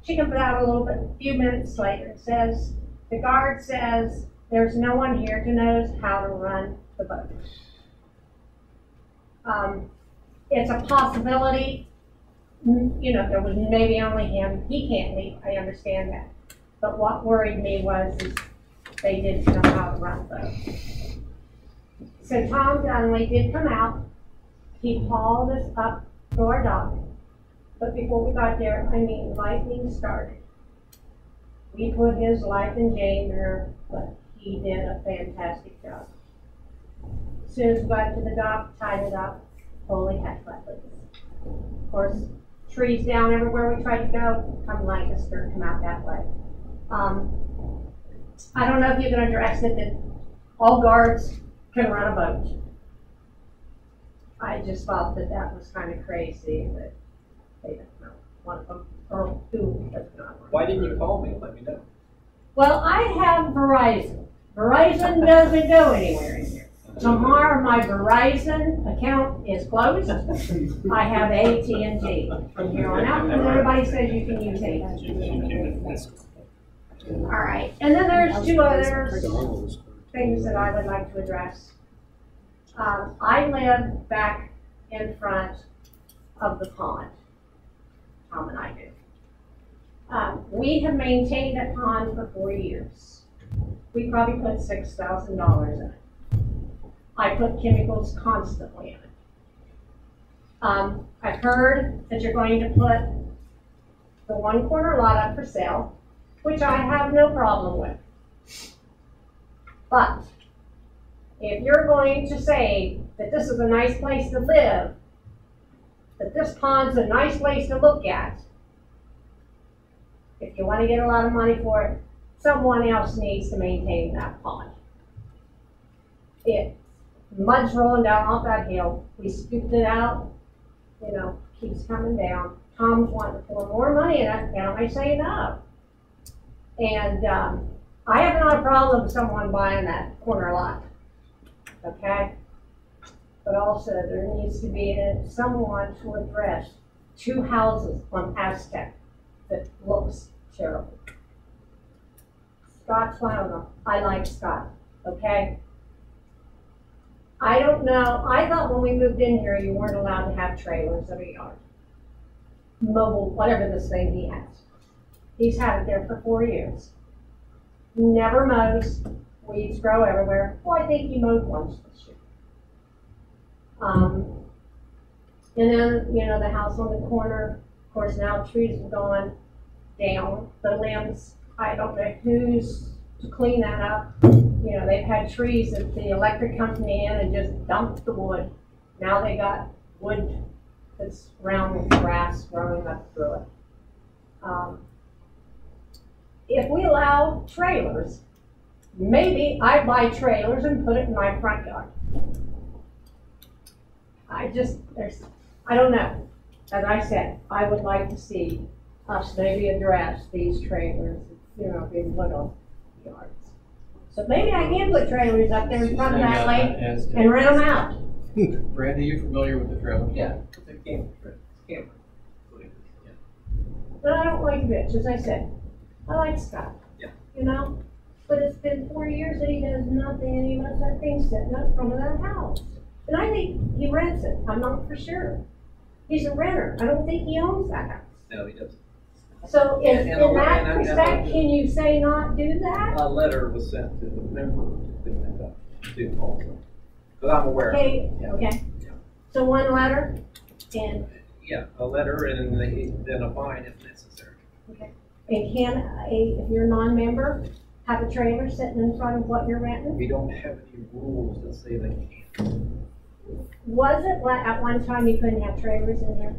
She comes out a little bit, a few minutes later, and says, the guard says, there's no one here who knows how to run the boat. It's a possibility. You know, there was maybe only him. He can't leave. I understand that. But what worried me was they didn't know how to run the boat. So Tom Donnelly did come out. He hauled us up to our dock. But before we got there, I mean, lightning started. We put his life in danger, but he did a fantastic job. As soon as we got to the dock, tied it up, holy heck, let loose. Of course, trees down everywhere we tried to go, come Lancaster, come out that way. I don't know if you can address it that all guards can run a boat. I just thought that that was kind of crazy that they don't know one of them or who does not run. Why didn't you call me and let me know? Well, I have Verizon. Verizon doesn't go anywhere in here. Tomorrow my Verizon account is closed. I have AT&T from here on out, and everybody says you can use AT&T. All right, and then there's two other things that I would like to address. I live back in front of the pond. Tom and I do. We have maintained that pond for 4 years. We probably put $6,000 in it. I put chemicals constantly in it. I've heard that you're going to put the one corner lot up for sale, which I have no problem with. But if you're going to say that this is a nice place to live, that this pond's a nice place to look at, if you want to get a lot of money for it, someone else needs to maintain that pond. Mud's rolling down off that hill. We scooped it out, you know, keeps coming down. Tom's wanting to pour more money in it, and I say no. And I have not a problem with someone buying that corner lot, okay? But also there needs to be someone to address 2 houses on Aztec that looks terrible. Scott's one of them. I like Scott, okay? I don't know, I thought when we moved in here you weren't allowed to have trailers in a yard. Mobile, whatever this thing he has. He's had it there for 4 years. Never mows, weeds grow everywhere. Well, I think he mowed once this year. And then, you know, the house on the corner, of course now trees have gone down, the limbs, I don't know who's to clean that up. You know, they've had trees that the electric company in and just dumped the wood. Now they got wood that's round with grass growing up through it. If we allow trailers, maybe I'd buy trailers and put it in my front yard. I don't know. As I said, I would like to see us maybe address these trailers, you know, being put on yards. So maybe I can put trailers up there in front of that lake and rent them out. Brandy, you familiar with the trailer? Yeah, it's a camper. But I don't like Rich, as I said. I like Scott. Yeah. You know? But it's been 4 years that he does nothing and he lets that thing sitting up front of that house. And I think he rents it. I'm not for sure. He's a renter. I don't think he owns that house. No, he doesn't. So in And that respect, can you say not do that? A letter was sent to the member to clean that up, too, also. Because I'm aware of it. Okay, Yeah. okay. Yeah. So one letter and, Yeah, a letter and then a fine if necessary. okay. And can if you're a non-member, have a trailer sitting in front of what you're renting? We don't have any rules that say they can't. Was it like at one time you couldn't have trailers in there?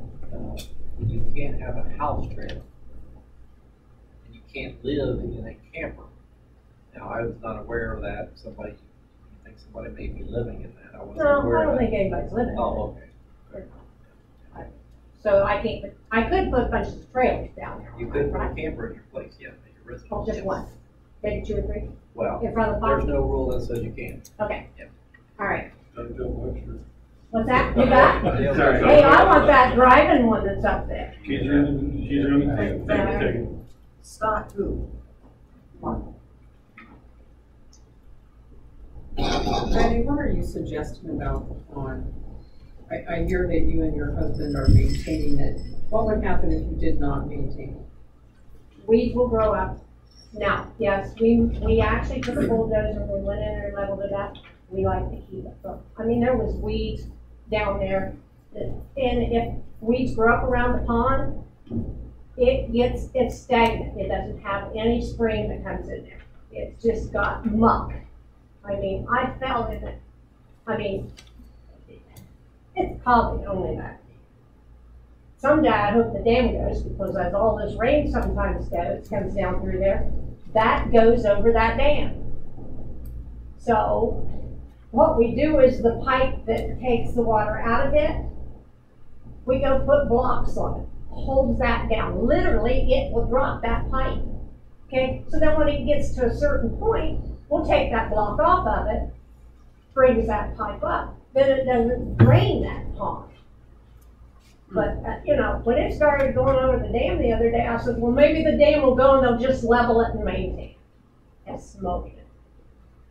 You can't have a house trailer. And you can't live in a camper. Now, I was not aware of that. I think somebody may be living in that. I wasn't No, aware I of don't that. think anybody's living in it. Oh, okay. So I could put bunches of trailers down there. You could put a right? camper in your place, yeah, make your residence. Oh, just yes. one, maybe 2 or 3 Well, in front of the there's pond? no rule that says you can't. Okay, Yeah. all right. Don't feel extra. What's that? You got? Sorry. Hey, I want that driving one that's up there. Keys are in the tank. Take it. Scott who? Randy, what are you suggesting about the pond? I hear that you and your husband are maintaining it. What would happen if you did not maintain it? Weeds will grow up. Now, yes, we actually took a bulldozer, we went in there and leveled it up. We like to keep it. But, I mean, there was weeds down there. And if weeds grow up around the pond, it's stagnant. It doesn't have any spring that comes in there. It's just got muck. I mean, I fell in it. I mean, it's probably only that. Someday I hope the dam goes, because as all this rain sometimes comes down through there, that goes over that dam. So what we do is the pipe that takes the water out of it, we go put blocks on it, holds that down. Literally, it will drop that pipe. Okay, so then when it gets to a certain point, we'll take that block off of it, brings that pipe up. Then it doesn't drain that pond. But, you know, when it started going over the dam the other day, I said, well, maybe the dam will go and they'll just level it and maintain it. And smoke it.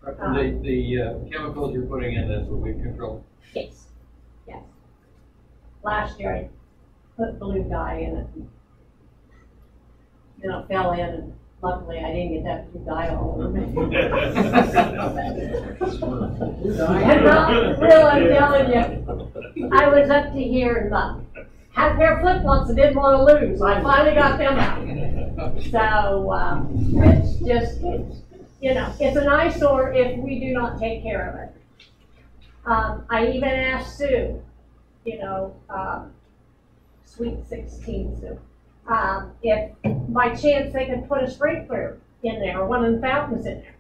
The chemicals you're putting in is for weed control? Yes, yes. Last year I put blue dye in it. You know, fell in, and luckily I didn't get that blue dye all over me. And not real, I'm telling you. I was up to here in muck. Had a pair of flip-flops I didn't want to lose. I finally got them out. So it's just, you know, it's an eyesore if we do not take care of it. I even asked Sue, you know, Sweet 16 Sue, if by chance they could put a sprinkler in there, or one of the fountains in there.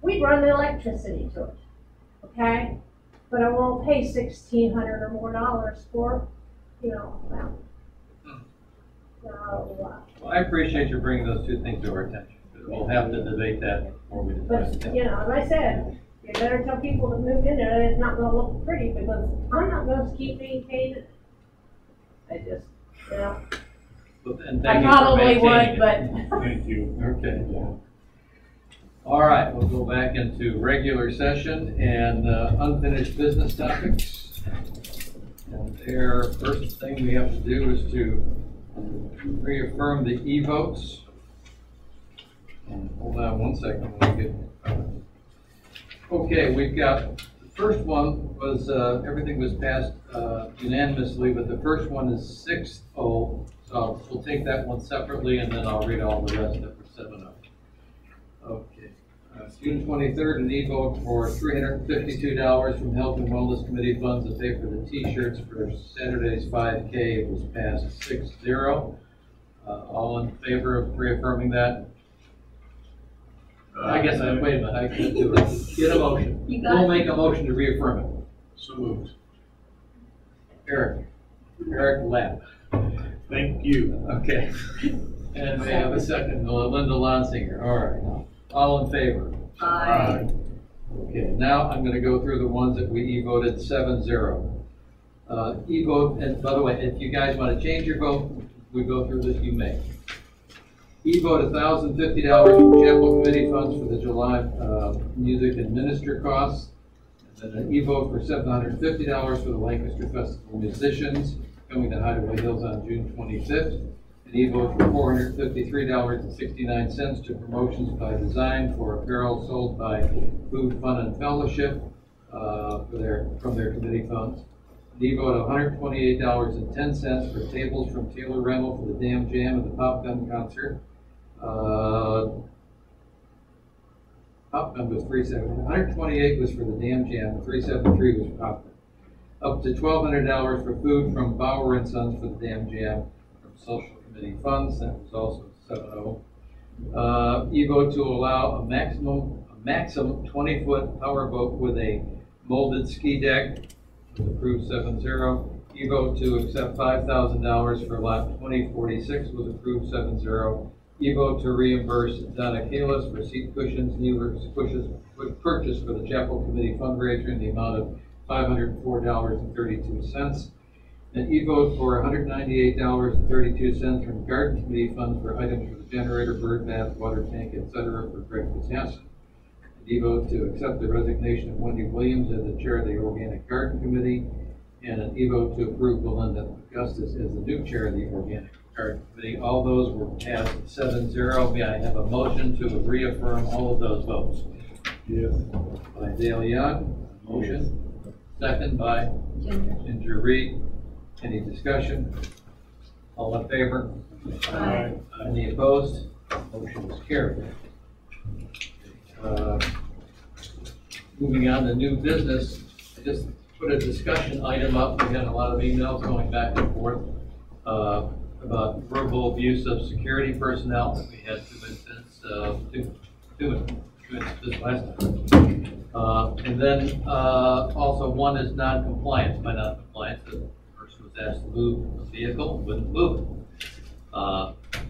We'd run the electricity to it, okay? But I won't pay $1,600 or more for, you know, a fountain. So, Well, I appreciate you bringing those two things to our attention. We'll have to debate that before we decide. but, you know, as I said, you better tell people that move in there that it's not gonna look pretty, because I'm not gonna keep maintaining it. I just, you know, And I thank you for probably would, maintaining but. it. Thank you. Okay. All right, we'll go back into regular session and unfinished business topics. And there, first thing we have to do is to reaffirm the e-votes. And hold on one second when we get. Okay, we've got, the first one was, everything was passed unanimously, but the first one is 6-0. So we'll take that one separately, and then I'll read all the rest that were 7-0. Okay. June 23rd, an e-vote for $352 from Health and Wellness Committee funds to pay for the T-shirts for Saturday's 5K. It was passed 6-0. All in favor of reaffirming that? I guess, wait a minute, I can't do it. Get a motion. We'll make a motion to reaffirm it. So moved. Eric Lapp. Thank you. Okay. And we have a second, Linda Lonsinger. All right. All in favor? Aye. Okay, now I'm gonna go through the ones that we e-voted 7-0. E-vote, and by the way, if you guys wanna change your vote, we go through this, you may. E-vote $1,050 from Chapel Committee funds for the July music and minister costs. And then an e-vote for $750 for the Lancaster Festival musicians coming to Hideaway Hills on June 25th. An e-vote for $453.69 to Promotions by Design for apparel sold by Food, Fun, and Fellowship from their committee funds. An e-vote of $128.10 for tables from Taylor Rental for the Dam Jam and the Pop Gun concert. Pop Gun was $370. $128 was for the Dam Jam, $373 was for Pop Gun. Up to $1,200 for food from Bauer and Sons for the Dam Jam from Social Committee funds. That was also 7-0. E-vote to allow a maximum 20-foot powerboat with a molded ski deck was approved 7-0. You vote to accept $5,000 for lot 2046 was approved 7-0. You vote to reimburse Donna Kalis for seat cushions, cushions purchased for the Chapel Committee fundraiser in the amount of $504.32. And you vote for $198.32 from Garden Committee funds for items for the generator, bird bath, water tank, etc. for Greg Fitzhasson. And you vote to accept the resignation of Wendy Williams as the chair of the Organic Garden Committee, and an e-vote to approve Belinda Augustus as the new chair of the Organic Garden Committee. All those were passed 7-0. May I have a motion to reaffirm all of those votes? Yes. By Dale Young, motion. Second by Ginger Reed. Any discussion? All in favor? Aye. Any opposed? Motion is carried. Moving on to new business, I just put a discussion item up. We had a lot of emails going back and forth about verbal abuse of security personnel. We had two incidents this last time. And then also one is non-compliance. By non-compliance, the person was asked to move a vehicle, wouldn't move it.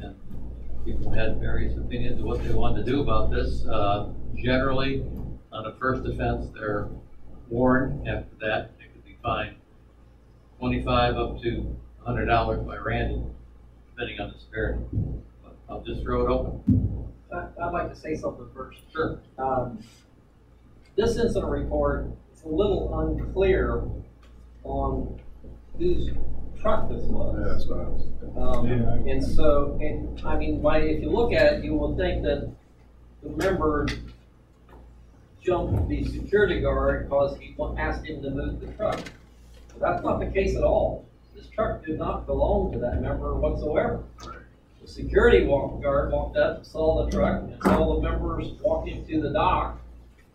And people had various opinions of what they wanted to do about this. Generally, on a first offense, they're warned. After that, they could be fined $25 up to $100 by Randy, depending on the severity. But I'll just throw it open. I'd like to say something first. Sure. This incident report is a little unclear on whose truck this was. Yeah, that's what I was. And so, I mean, if you look at it, you will think that the member jumped the security guard because he asked him to move the truck. But that's not the case at all. This truck did not belong to that member whatsoever. The security guard walked up, saw the truck, and saw the members walking to the dock,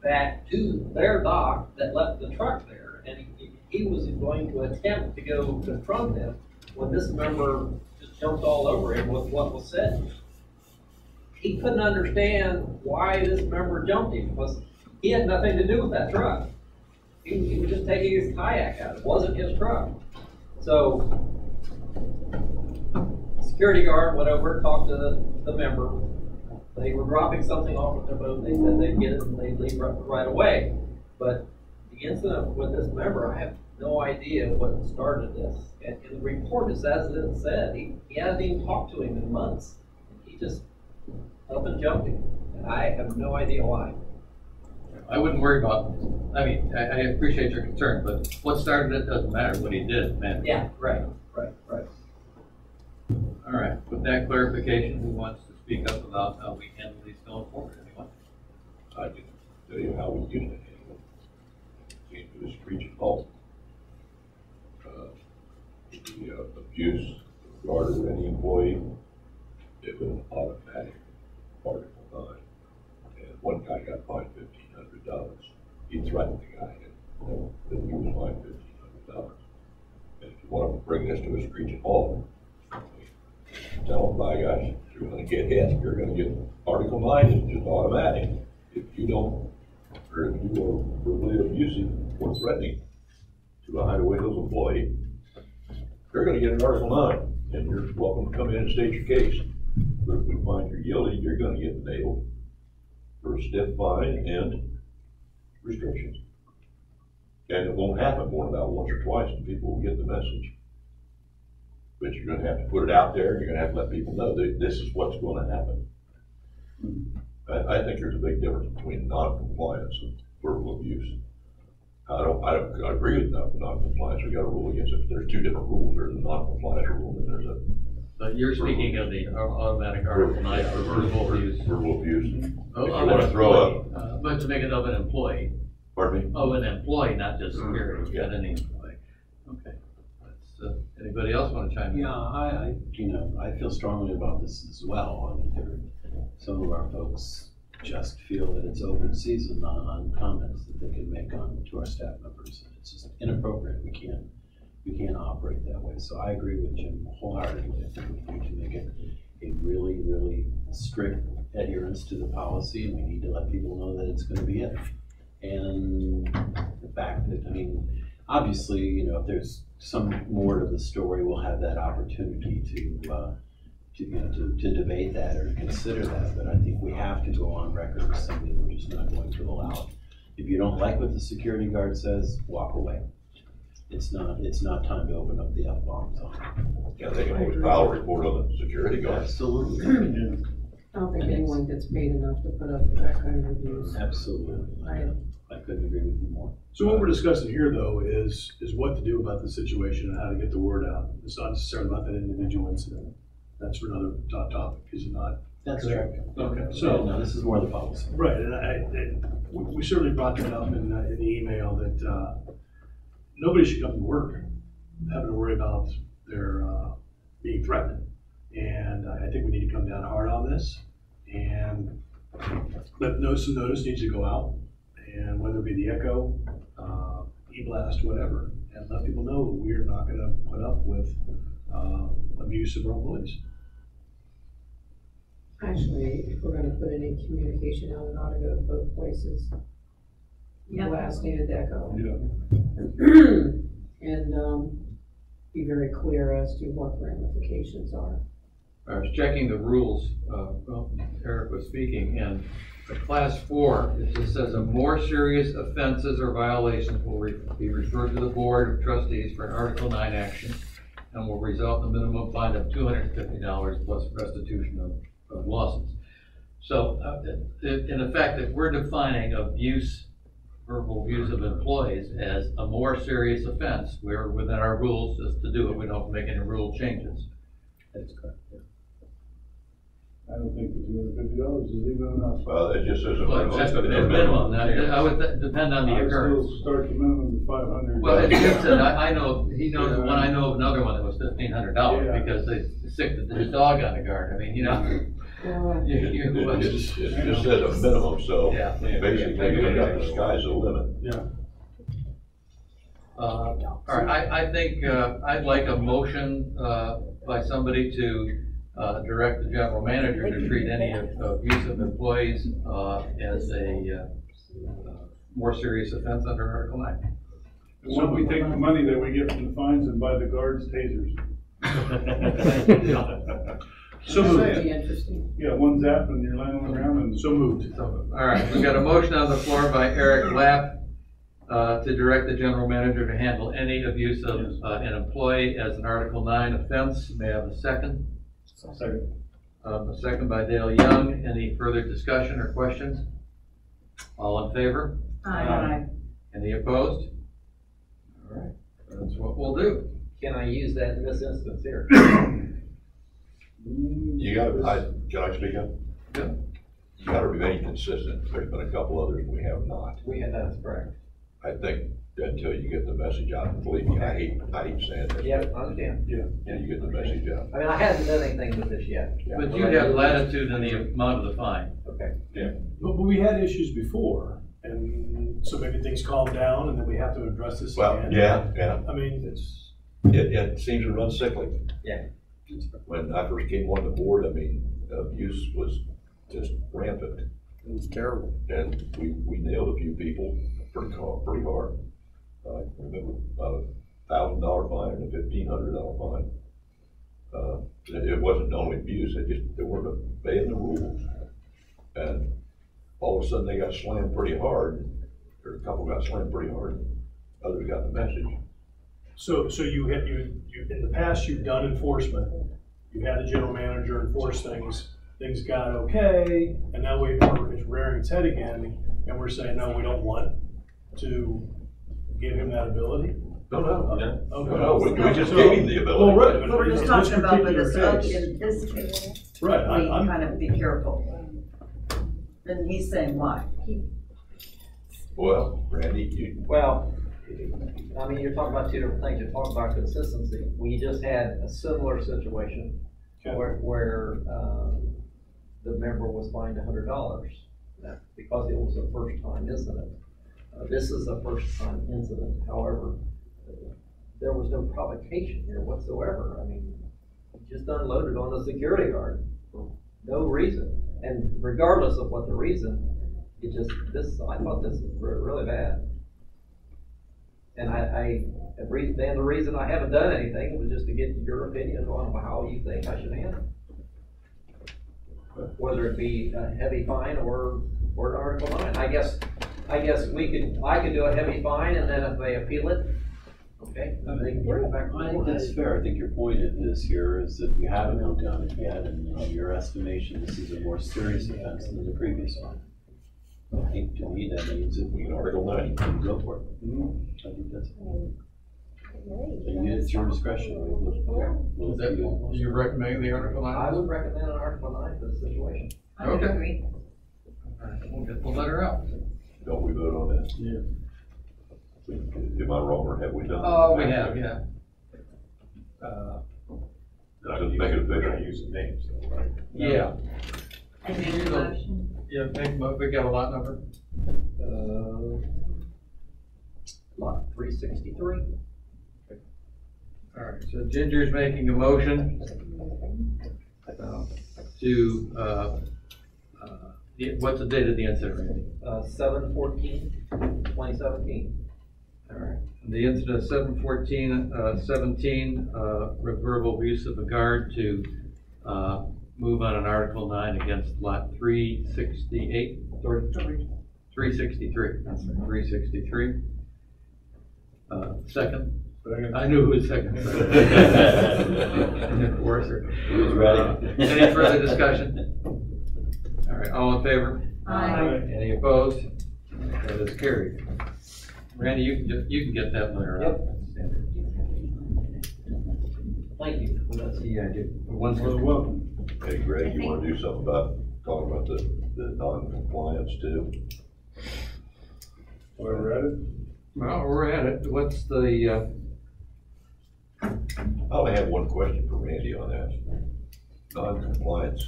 back to their dock that left the truck there. And he was going to attempt to go confront them when this member just jumped all over him with what was said. He couldn't understand why this member jumped him because he had nothing to do with that truck. He was just taking his kayak out. It wasn't his truck. So, security guard went over and talked to the member. They were dropping something off at their boat. They said they'd get it and they'd leave right away. But the incident with this member, I have no idea what started this. And the report is as it said. He hasn't even talked to him in months. He just up and jumped him. And I have no idea why. I wouldn't worry about, I mean, I appreciate your concern, but what started it doesn't matter. What he did, man. Yeah, right. All right, with that clarification, who wants to speak up about how we handle these going forward? Anyone? I can tell you how we used to handle it. Came to a screeching halt. The abuse regarded any employee, it was an automatic Article 9. And one guy got fined $1,500. He threatened the guy that he was fined $1,500. And if you want to bring this to a screeching halt, tell them, by gosh, you're going to get hit. You're going to get Article 9 is just automatic. If you don't, or if you are verbally abusive or threatening to a Hideaway Hills employee, you're going to get an Article 9, and you're welcome to come in and state your case. But if we find you're guilty, you're going to get nailed for a stiff fine and restrictions. And it won't happen more than about once or twice, and people will get the message. But you're going to have to put it out there. You're going to have to let people know that this is what's going to happen. I think there's a big difference between non-compliance and verbal abuse. I agree with non-compliance. We got a rule against it. There's two different rules. There's a non-compliance rule and there's a. But you're speaking of the automatic Article 9 for verbal abuse. Verbal abuse. If you want to throw up. But to make it of an employee. Pardon me? Oh, an employee, not just security. Yeah, any employee. Okay. Anybody else want to chime in? Yeah, I feel strongly about this as well. I think some of our folks just feel that it's open season on comments that they can make to our staff members. It's just inappropriate. We can't operate that way. So I agree with Jim wholeheartedly. I think we need to make it a really, really strict adherence to the policy, and we need to let people know that it's going to be it. And the fact that, I mean, obviously, if there's some more to the story, we'll have that opportunity to debate that or consider that. But I think we have to go on record with something we're just not going to allow. If you don't like what the security guard says, walk away. It's not time to open up the F-bombs on it. Yeah, they can always file a report on the security guard. Absolutely. I don't think anyone gets paid enough to put up that kind of reviews. Absolutely. I couldn't agree with you more. So what we're discussing here, though, is what to do about the situation and how to get the word out. It's not necessarily about that individual incident. That's for another topic, is it not? That's correct? Okay, So so. no, this is more the policy. Right, and we certainly brought that up in the email that nobody should come to work having to worry about their being threatened. And I think we need to come down hard on this and let notice needs to go out, and whether it be the Echo, e-blast, whatever, and let people know that we're not going to put up with abuse of our employees. Actually, if we're gonna put any communication out, it ought to go to both places. Yeah. Blast and Echo. Yeah. And, be very clear as to what the ramifications are. I was checking the rules, well, Eric was speaking, and the class 4, it just says a more serious offenses or violations will be referred to the Board of Trustees for an Article 9 action and will result in a minimum fine of $250 plus restitution of losses. So, in effect, if we're defining abuse, verbal abuse of employees as a more serious offense, we're within our rules just to do it. We don't make any rule changes. That's correct. Yeah. I don't think the $250 is even enough. Well, it just says a Well, minimum. that's a minimum. Now, I would depend on the I occurrence. still start the minimum at 500. Well, as Jim said, I know, he knows the one, I know of another one that was $1,500 Yeah. because they sicked his dog on the guard. I mean, you know. It just says a minimum, so Yeah. basically you got the sky's the limit. Yeah. All right, I think I'd like a motion by somebody to direct the general manager to treat any abuse of employees as a more serious offense under Article 9. And when we take the money that we get from the fines and buy the guards tasers. So That would moved. be interesting. Yeah, one zap and you're laying on the ground and. So moved. All right, we've got a motion on the floor by Eric Lapp to direct the general manager to handle any abuse of an employee as an Article 9 offense. May I have a second? Second. A second by Dale Young. Any further discussion or questions? All in favor? Aye. Any opposed? All right, that's what we'll do. Can I use that in this instance here? You gotta, can I speak up? Yeah. You gotta remain consistent. There's been a couple others we have not. That's correct. I think until you get the message out, and believe me, I hate saying this. Yeah, I understand. Yeah, you get the message out. I mean, I haven't done anything with this yet. But you have latitude in the amount of the fine. Okay. Yeah. But we had issues before, and so maybe things calm down, and then we have to address this Well, again. yeah. I mean, it's. It seems to run cyclic. Yeah. When I first came on the board, I mean, abuse was just rampant. It was terrible. And we nailed a few people pretty hard. I remember a $1,000 fine and a $1,500 fine. It wasn't only abuse, they weren't obeying the rules. And all of a sudden they got slammed pretty hard, or a couple got slammed pretty hard, others got the message. So you in the past, you've done enforcement. You had the general manager enforce things got okay, and now it's rearing its head again, and we're saying, no, we don't want to give him that ability. No. Okay. No, we just gave him the ability. Well, right. But we're just in talking this about with particular this, case- in this case, Right, we I'm, kind of be careful. And he's saying why? Well, Randy, Well, I mean, you're talking about two different things. You're talking about consistency. We just had a similar situation where the member was fined $100 because it was a first-time incident. This is a first-time incident. However, there was no provocation here whatsoever. I mean, he just unloaded on the security guard for no reason. And regardless of what the reason, I thought this was really bad. And the reason I haven't done anything was just to get your opinion on how you think I should handle it. Whether it be a heavy fine or an Article 9. I guess I could do a heavy fine, and then if they appeal it, okay, then they can bring it back to I think court. that's fair. I think your point is here is that you haven't looked on it yet, and in your estimation, this is a more serious offense than the previous one. I think to me that means that we can Article 9, go for it. I think that's. And it's your discretion. Is that, do you recommend the Article 9? I would recommend an Article 9 for the situation. I would Okay. agree. All right, we'll get the letter out. Don't we vote on that? Yeah. Am I wrong, or have we done? Oh, we have, yeah. I didn't make it We're gonna official. use the names, though, right? Yeah. I make a motion. Yeah, we got a lot number. Lot 363. All right, so Ginger's making a motion to, what's the date of the incident, Randy? 7/14/2017. All right, the incident of 7/14/17, verbal use of a guard to move on an Article 9 against lot 368, or 363, that's right, 363. Second. I knew who was second. Enforcer. Who's ready? Any further discussion? All right, all in favor? Aye. Any opposed? That is carried. Randy, you can get that letter out. Thank you. Yeah, I do. One More than welcome. Hey, Greg, you wanna do something about, talking about the non-compliance too? While we're at it, Well, we're at it. What's the, I only have one question for Randy on that. Non-compliance,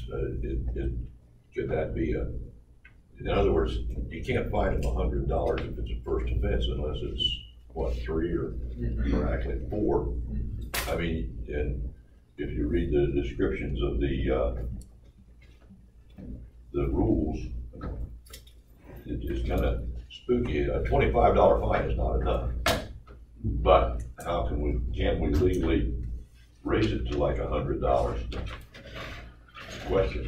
could that be in other words, you can't fine them $100 if it's a first offense unless it's, what, 3 or actually 4. I mean, and if you read the descriptions of the rules, it's kind of spooky. A $25 fine is not enough. But can't we legally raise it to like $100? Question.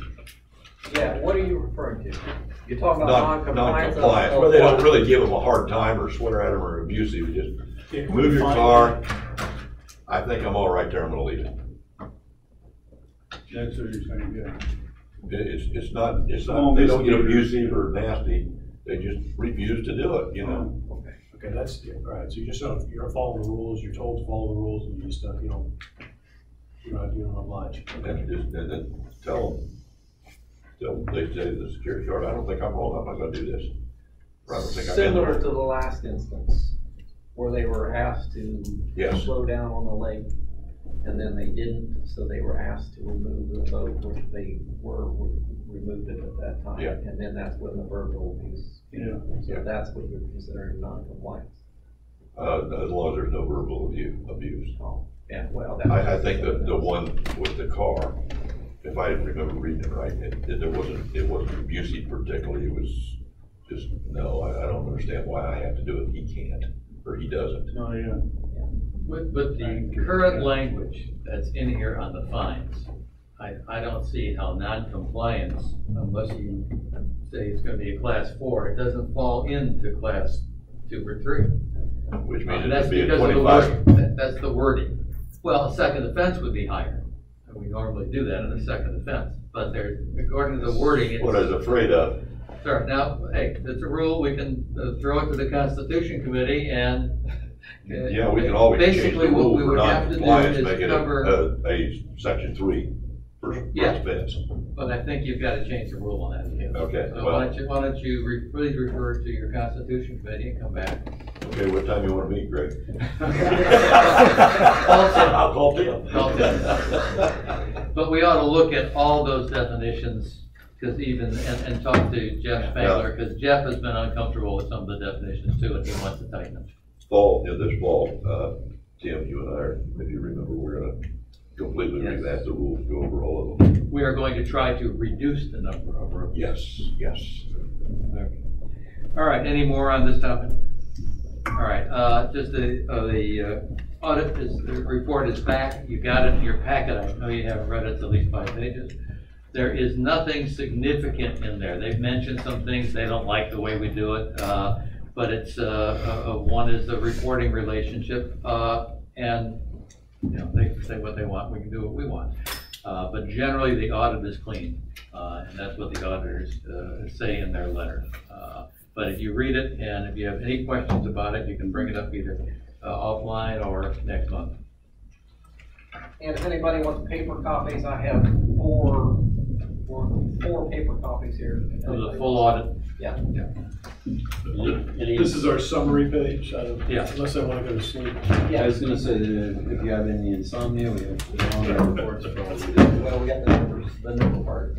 Yeah, what are you referring to? You're talking about non-compliance? Non-compliance, where they don't really give them a hard time or swear at them or abusive, just move your car. I think I'm all right there, I'm gonna leave it. that's what you're saying, yeah. It's not, they don't get abusive or nasty, they just refuse to do it, you know? Okay, that's, all right, so you're following the rules, you're told to follow the rules, and you just, you don't oblige. And then tell them, they say to the security guard, I don't think I'm wrong, I'm not gonna do this. Or I don't think I'm in Similar the to the last instance, where they were asked to Yes. slow down on the lake, and then they didn't, so they were asked to remove the boat, which they removed it at that time. Yeah. And then that's when the verbal abuse. Yeah. So that's what you're considering non-compliance. as long as there's no verbal abuse. Oh, yeah, well. I think that the one with the car, if I remember reading it right, it wasn't abusive particularly, it was just, no, I don't understand why I have to do it, he can't, or he doesn't. Oh, yeah. But the current language that's in here on the fines, I don't see how non-compliance, unless you say it's gonna be a class 4, it doesn't fall into class 2 or 3. Which means it That's would be a because of the 25. word, that's the wording. Well, a second offense would be higher. And we normally do that in a second offense, but according to the wording, it's. What I was afraid of. Sorry, now, hey, it's a rule, we can throw it to the Constitution Committee and. Yeah, we can always change the Basically, what rule we for would have to do non-compliance, is make it cover. a section 3 first Yeah. offense. But I think you've got to change the rule on that. Again. Okay, So well- why don't you please refer to your Constitution Committee and come back. Okay, what time you want to meet, Greg? I'll call Tim. But we ought to look at all those definitions, because and talk to Jeff Spangler, because Jeff has been uncomfortable with some of the definitions too, and he wants to tighten them. This fall, Tim, you and I, if you remember, we're gonna completely revamp the rules, go over all of them. We are going to try to reduce the number of rules. Yes. Okay. All right, any more on this topic? All right, just the audit is, the report is back. You got it in your packet. I know you haven't read it, it's at least 5 pages. There is nothing significant in there. They've mentioned some things, they don't like the way we do it, but it's, one is the reporting relationship, and, you know, they can say what they want, we can do what we want. But generally, the audit is clean, and that's what the auditors say in their letter. But if you read it, and if you have any questions about it, you can bring it up either offline or next month. And if anybody wants paper copies, I have four paper copies here. Of the full audit? Yeah. This is our summary page, Yeah. unless I want to go to sleep. Yeah. I was gonna say that if you have any insomnia, we have the on reports for all we do. Well, we got the numbers, the number part.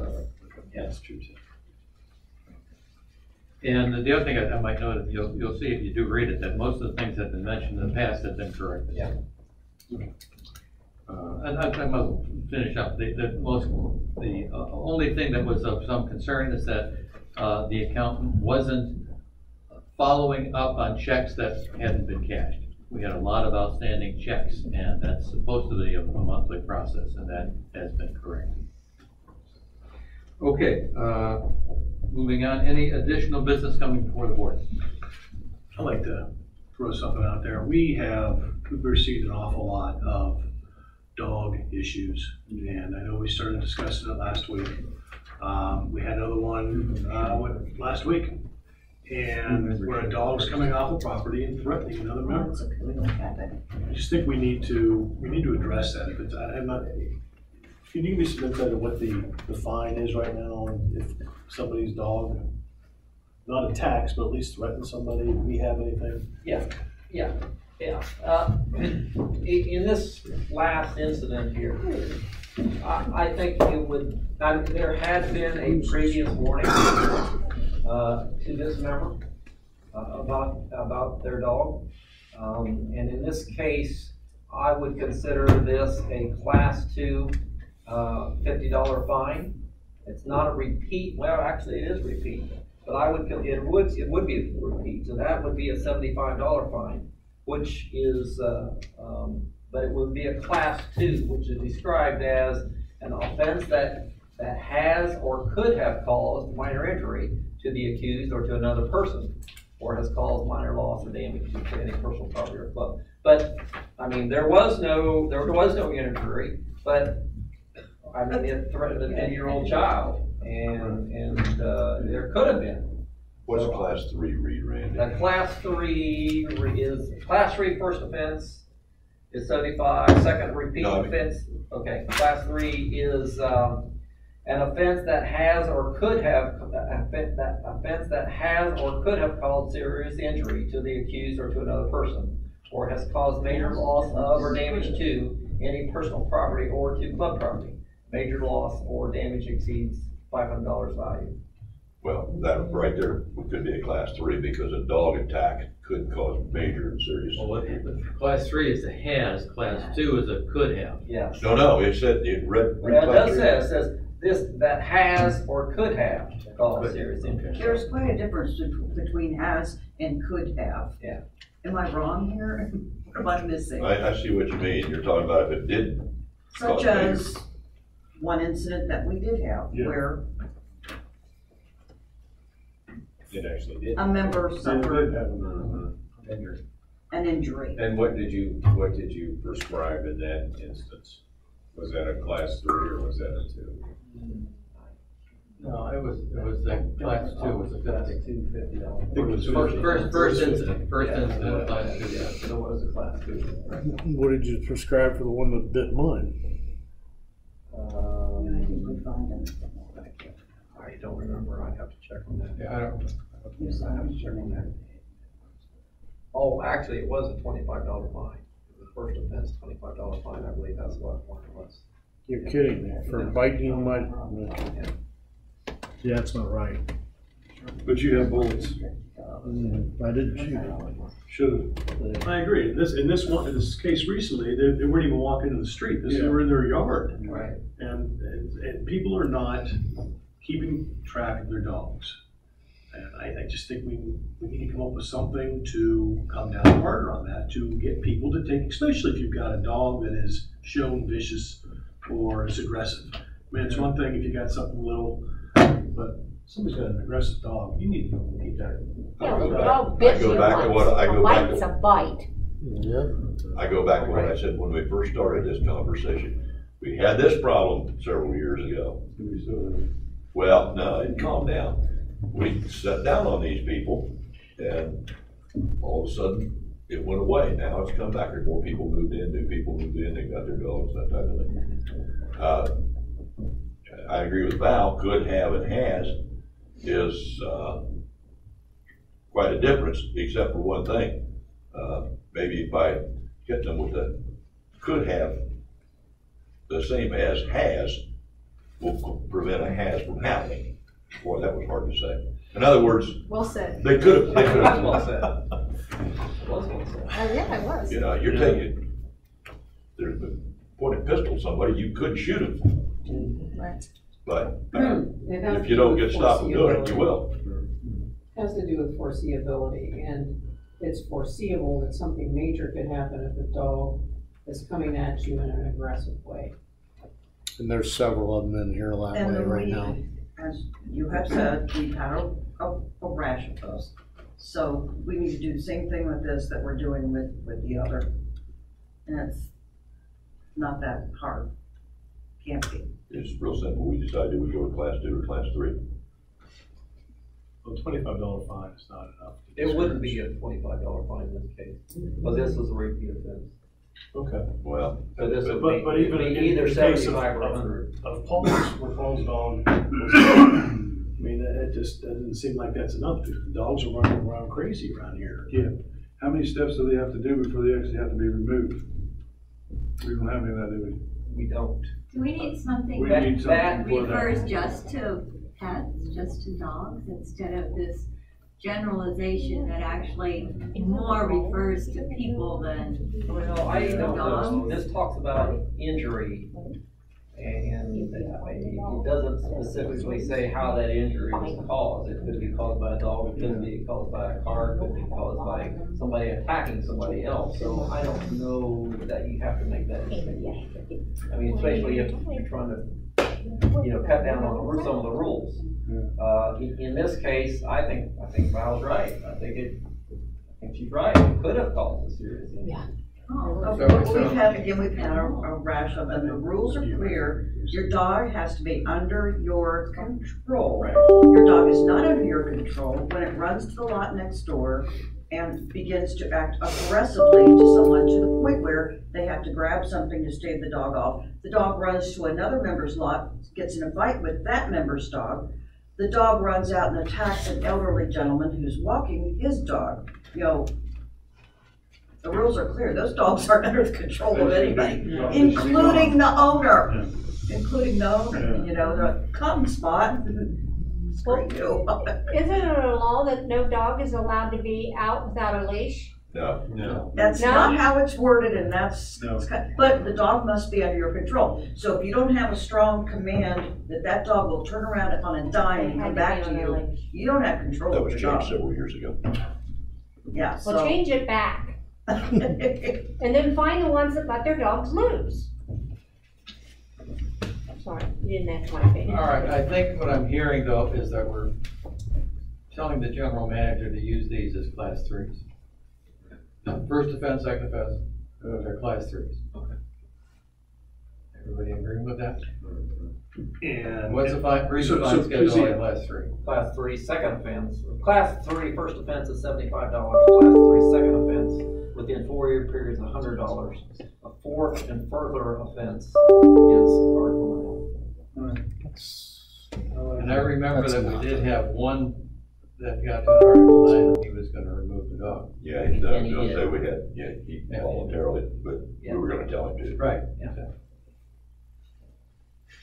Yeah, that's true too. And the other thing I might note, you'll see if you do read it, that most of the things that have been mentioned in the past have been corrected. Yeah. And I must finish up. The only thing that was of some concern is that the accountant wasn't following up on checks that hadn't been cashed. We had a lot of outstanding checks, and that's supposed to be a monthly process, and that has been corrected. Okay, moving on. Any additional business coming before the board? I'd like to throw something out there. We've received an awful lot of dog issues, and I know we started discussing it last week. We had another one last week, and where a dog's coming off the property and threatening another member. I just think we need to address that. If it's, I'm not. Can you give me some insight of what the fine is right now, and if somebody's dog not attacks, but at least threatens somebody? Do we have anything? Yeah. In this last incident here, I think it would, there had been a previous warning to this member about their dog. And in this case, I would consider this a class 2 $50 fine. It's not a repeat, well, actually it is repeat, but it would be a repeat, so that would be a $75 fine, which is, but it would be a class 2, which is described as an offense that has or could have caused minor injury to the accused or to another person, or has caused minor loss or damage to any personal property or club. But, I mean, there was no injury, but I mean, it threatened a 10-year-old child, and there could have been. What's a class 3 read, Randy? The class 3 is, class 3 first offense is 75, second repeat offense, okay, class 3 is an offense that has or could have, caused serious injury to the accused or to another person, or has caused major loss of or damage to any personal property or to club property. Major loss or damage exceeds $500 value. Well, that right there could be a class 3 because a dog attack could cause major and serious. Well, class 3 is a has, class 2 is a could have. Yes. No, it said, it read Well, it does say, it says this, that has or could have caused serious injury. There's quite a difference between has and could have. Yeah. Am I wrong here? What am I missing? I see what you mean. You're talking about if it did. Such as one incident that we did have, where It actually did. a member suffered Injury. an injury. And what did you prescribe in that instance? Was that a class 3 or was that a 2? No, it was a class 2, it was a 50. $50. First incident, class 2, yeah. So it was a class 2. What did you prescribe for the one that bit mine? I don't remember. I'd have to check on that. Yeah, I don't. I have to check on that. Oh, actually, it was a $25 fine. The first offense, $25 fine. I believe that's what it was. You're kidding me. For biting my. Yeah, that's not right. But you have bullets. I didn't shoot. Should have. I agree. In this case recently, they weren't even walking in the street. They were in their yard. Right. And people are not keeping track of their dogs. And I just think we need to come up with something to come down harder on that, to get people to take, especially if you've got a dog that is shown vicious or is aggressive. I mean, it's one thing if you got something little, but somebody's got an aggressive dog, you need to go keep that. Yeah, go we're back- all I bit go you back to what- once. I go A back bite's to- a bite. I go back to what I said when we first started this conversation. We had this problem several years ago. Well, no, it calmed down. We sat down on these people and all of a sudden it went away. Now it's come back. There's more people moved in, new people moved in, they got their dogs, that type of thing. I agree with Val, could have and has is quite a difference, except for one thing. Maybe by hitting them with a could have, the same as has, will prevent a has from happening. Boy, that was hard to say. In other words, Well said. they could have, Well said. Well said. Oh, yeah, it was. you know, you're taking, there's a pointed pistol at somebody, you could shoot them. Right. But It has if to you do don't with get stopped from doing it, you foreseeability. will. Has to do with foreseeability, and it's foreseeable that something major could happen if a dog is coming at you in an aggressive way. And there's several of them in here that way right now. As you have said, we've had a rash of those. So we need to do the same thing with this that we're doing with the other. And it's not that hard. Can't be. It's real simple. We decided we go to class 2 or class 3. Well, $25 fine is not enough. It wouldn't be a $25 fine in this case, but this was a repeat offense. Okay. Well, So this would But be, even in either the case 75 or 100. of Paul's proposed on, I mean, it just doesn't seem like that's enough. The dogs are running around crazy around here. Yeah. How many steps do they have to do before they actually have to be removed? We don't have any of that, do we? We don't. Do we need something We that need something for that. refers just to pets, just to dogs, instead of this generalization that actually more refers to people than Well, I don't know, dogs? this talks about injury, and it doesn't specifically say how that injury was caused. It could be caused by a dog, it could be caused by a car, it could be caused by somebody attacking somebody else. So I don't know that you have to make that distinction. I mean, especially if you're trying to, cut down on some of the rules. In this case, I think Val's right. I think she's right. It could have caused a serious injury. Yeah. We've had a rash of them. The rules are clear. Your dog has to be under your control. Your dog is not under your control when it runs to the lot next door and begins to act aggressively to someone to the point where they have to grab something to stave the dog off. The dog runs to another member's lot, gets in a fight with that member's dog. The dog runs out and attacks an elderly gentleman who's walking his dog. The rules are clear. Those dogs aren't under the control of anybody, including the owner. Including the owner. The come spot. Screw you. Isn't it a law that no dog is allowed to be out without a leash? No. That's No? not how it's worded, and that's, No. but the dog must be under your control. So if you don't have a strong command that dog will turn around on a dime and come back to you, you don't have control That of was your changed dog. several years ago. Yeah, Well, so. change it back, and then find the ones that let their dogs loose. Sorry, you didn't ask my opinion. All right, I think what I'm hearing though is that we're telling the general manager to use these as class 3s. First offense, second offense, they're class 3s. Okay. Everybody agreeing with that? And What's the fine, fine so schedule on class 3? Class 3, second offense. Class 3, first offense is $75. Class 3, second offense, within 4-year period is $100. A fourth and further offense is Article 9. And I remember that we did have one that got to Article 9 and he was gonna remove the dog. Yeah, he's gonna say we had, he voluntarily, but we were gonna tell him to. Right. Yeah.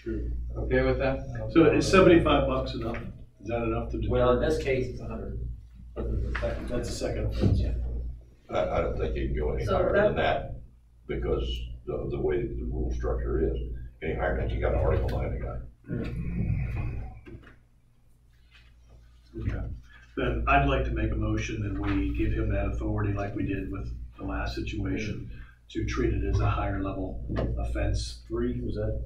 True. Okay with that? So is $75 enough? Is that enough to do? Well, in this case, it's 100. But That's the second offense. Yeah. I don't think you can go any So higher that- than that because of the way the rule structure is. Any higher than that, you got an Article 9 guy. Okay. I'd like to make a motion that we give him that authority like we did with the last situation to treat it as a higher level offense. 3, was that?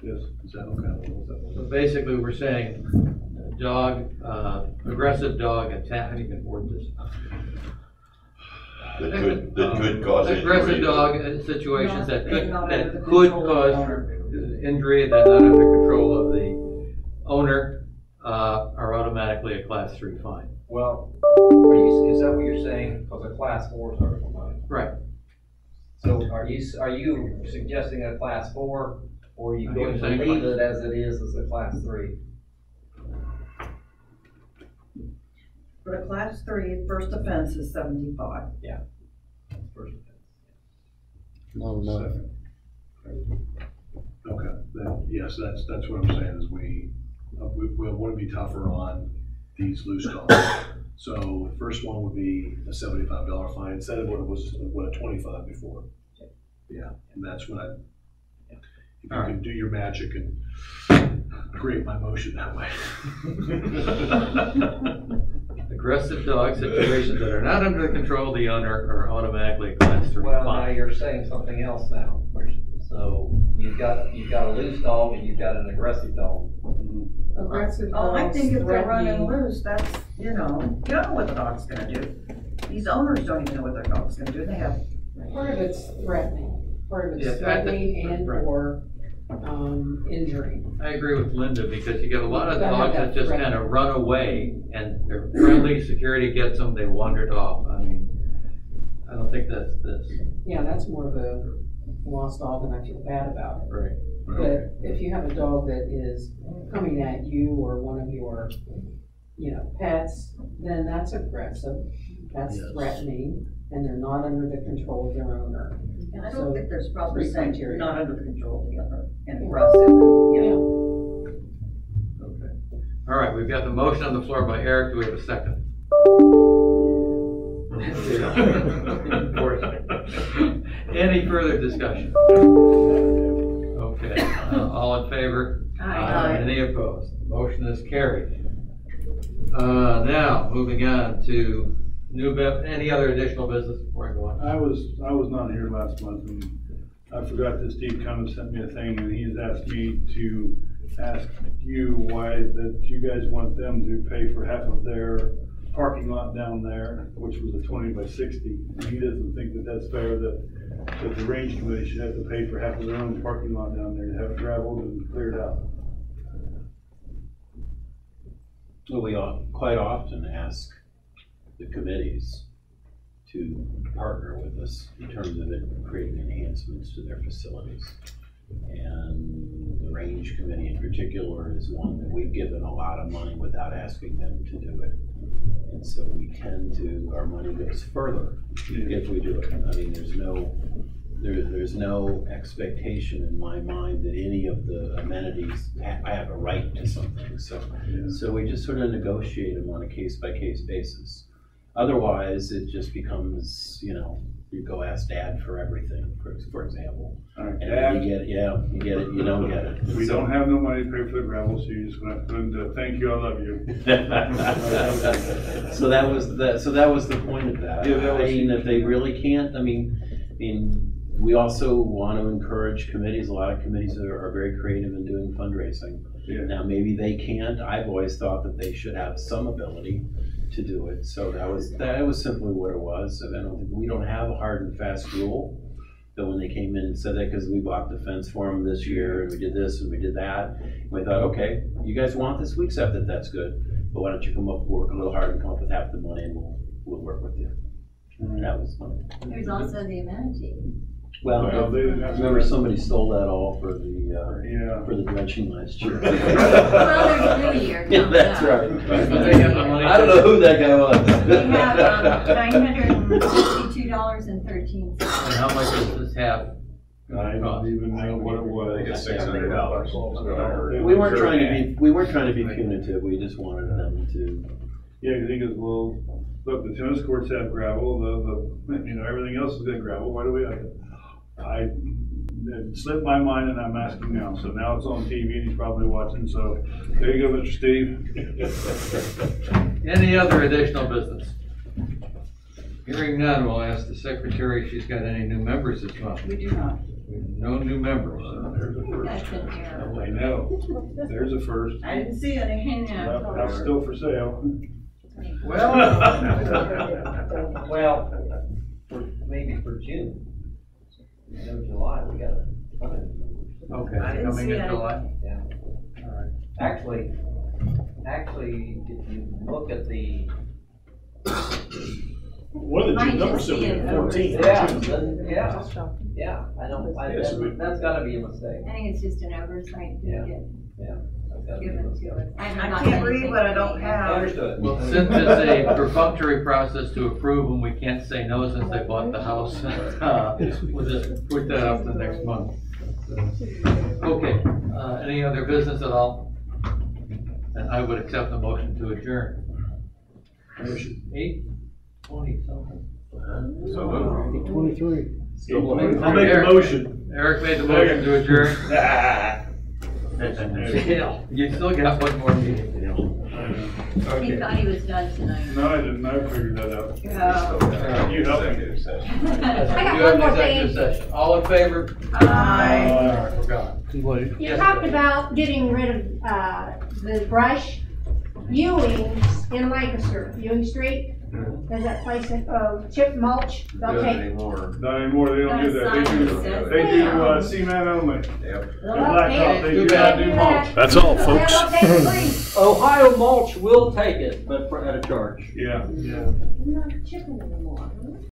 Yes. Is that okay? So basically, we're saying dog, aggressive dog attack, how do you even word this? That could cause injury. Aggressive dog situations that could cause injury that not under control of the owner are automatically a class 3 fine. Well, is that what you're saying? Because a class 4 is Article 9. Right. So are you suggesting a class 4, or are you going to saying leave class- it as it is as a class 3? For a class 3, first offense is 75. First offense. No, no. Okay, then, yes, that's what I'm saying, is we want to be tougher on these loose dogs. So the first one would be a $75 fine instead of what a 25 before. Yeah, and that's when if you can do your magic and create my motion that way. Aggressive dog situations that are not under the control of the owner are automatically a class 3 Well, now fine. you're saying something else now. So you've got a loose dog and you've got an aggressive dog. Aggressive Oh, I dogs think if they're running threatening. loose, that's, you don't know what the dog's gonna do. These owners don't even know what their dog's gonna do. They have, Part of it's threatening, part of Yeah, it's threatening and right. or, injury. I agree with Linda, because you get a lot of Gotta have dogs that that just threat. kind of run away and they're friendly, security gets them, they wandered off. I mean, I don't think that's this. Yeah, that's more of a lost dog and I feel bad about it. Right. But if you have a dog that is coming at you or one of your, pets, then that's aggressive, that's Yes. threatening, and they're not under the control of their owner. and I So, don't think there's probably 3 saying criteria. not under the control of the owner and aggressive, you know. Okay. All right, we've got the motion on the floor by Eric. Do we have a second? Any further discussion? Okay, all in favor? Aye. Any opposed? Motion is carried. Now, moving on to any other additional business before I go on? I was not here last month, and I forgot that Steve Cummins sent me a thing, and he's asked me to ask you why that you guys want them to pay for half of their parking lot down there, which was a 20 by 60. And he doesn't think that that's fair, that the range committee should have to pay for half of their own parking lot down there to have it gravelled and cleared out. Well, we quite often ask the committees to partner with us in terms of creating enhancements to their facilities. And the range committee in particular is one that we've given a lot of money without asking them to do it. And so we tend to, our money goes further if we do it. I mean, there's no expectation in my mind that any of the amenities, I have a right to something. So we just sort of negotiate them on a case-by-case basis. Otherwise, it just becomes, you go ask Dad for everything, for example. All right, And Dad, you get it, you get it, you don't get it. we don't have no money to pay for the gravel, so you're just gonna have to put into, thank you, I love you. So that was the point of that. Yeah, that was- I mean, if they really can't, we also want to encourage committees. A lot of committees are very creative in doing fundraising. Yeah. Now, maybe they can't. I've always thought that they should have some ability to do it. So that was simply what it was. And we don't have a hard and fast rule. But when they came in and said that, because we bought the fence for them this year, and we did this and we did that, and we thought, okay, you guys want this, we accept that, that's good. But why don't you work a little hard and come up with half the money, and we'll work with you. And that was fun. There's also the amenity. Well, Well, they didn't have- remember somebody stole that all for the Yeah. for the drenching last year. Well, there's New Year. Yeah, that's right. They have the money I don't know who that guy was. We have $962.13. And how much does this have? I don't even know what it was. I think it's $600. We weren't trying to be punitive. We just wanted them to. Yeah, because he goes, well, look, the tennis courts have gravel, everything else has got gravel, why do we have it? it slipped my mind and I'm asking now. So now it's on TV and he's probably watching. So there you go, Mr. Steve. Any other additional business? Hearing none, we'll ask the secretary if she's got any new members this month. We do not. No new members. There's a first. That's an error. I know. There's a first. I didn't see any. House still for sale. Well, well, maybe for June. I know July, we got a ton of members. Okay, I didn't coming see in any. July? Yeah. All right. Actually, if you look at the, One of the Might June numbers just said we be had an 14. yeah, that's gotta be a mistake. I think it's just an oversight to Yeah. get That's gotta be a given mistake. to us. I can't read what I don't I have. understood. Well, since it's a perfunctory process to approve them, we can't say no since they bought the house. We'll just put that up to next month. Okay, any other business at all? And I would accept the motion to adjourn. Motion 8:20 something. So moved. 23. Still waiting I'll for make a Eric. motion. Eric made the motion to adjourn. Yeah. You still got one more meeting. He Okay. thought he was done tonight. No, I didn't. I figured that out. Oh. You helped me. Executive session. I got You have one an more executive thing. session. All in favor? Aye. I forgot. Too late. You Yes, talked ma'am. about getting rid of, the brush. Ewing's in Lancaster, Ewing Street. There's that place, chip mulch, they'll take. Anymore. Not anymore. They don't do that. They do cement only. Yep. The blacktop, they do Too not bad. do mulch. That's all, They'll folks. take it free. Ohio mulch will take it, but at a charge. Yeah. Yeah. We're not chipping anymore.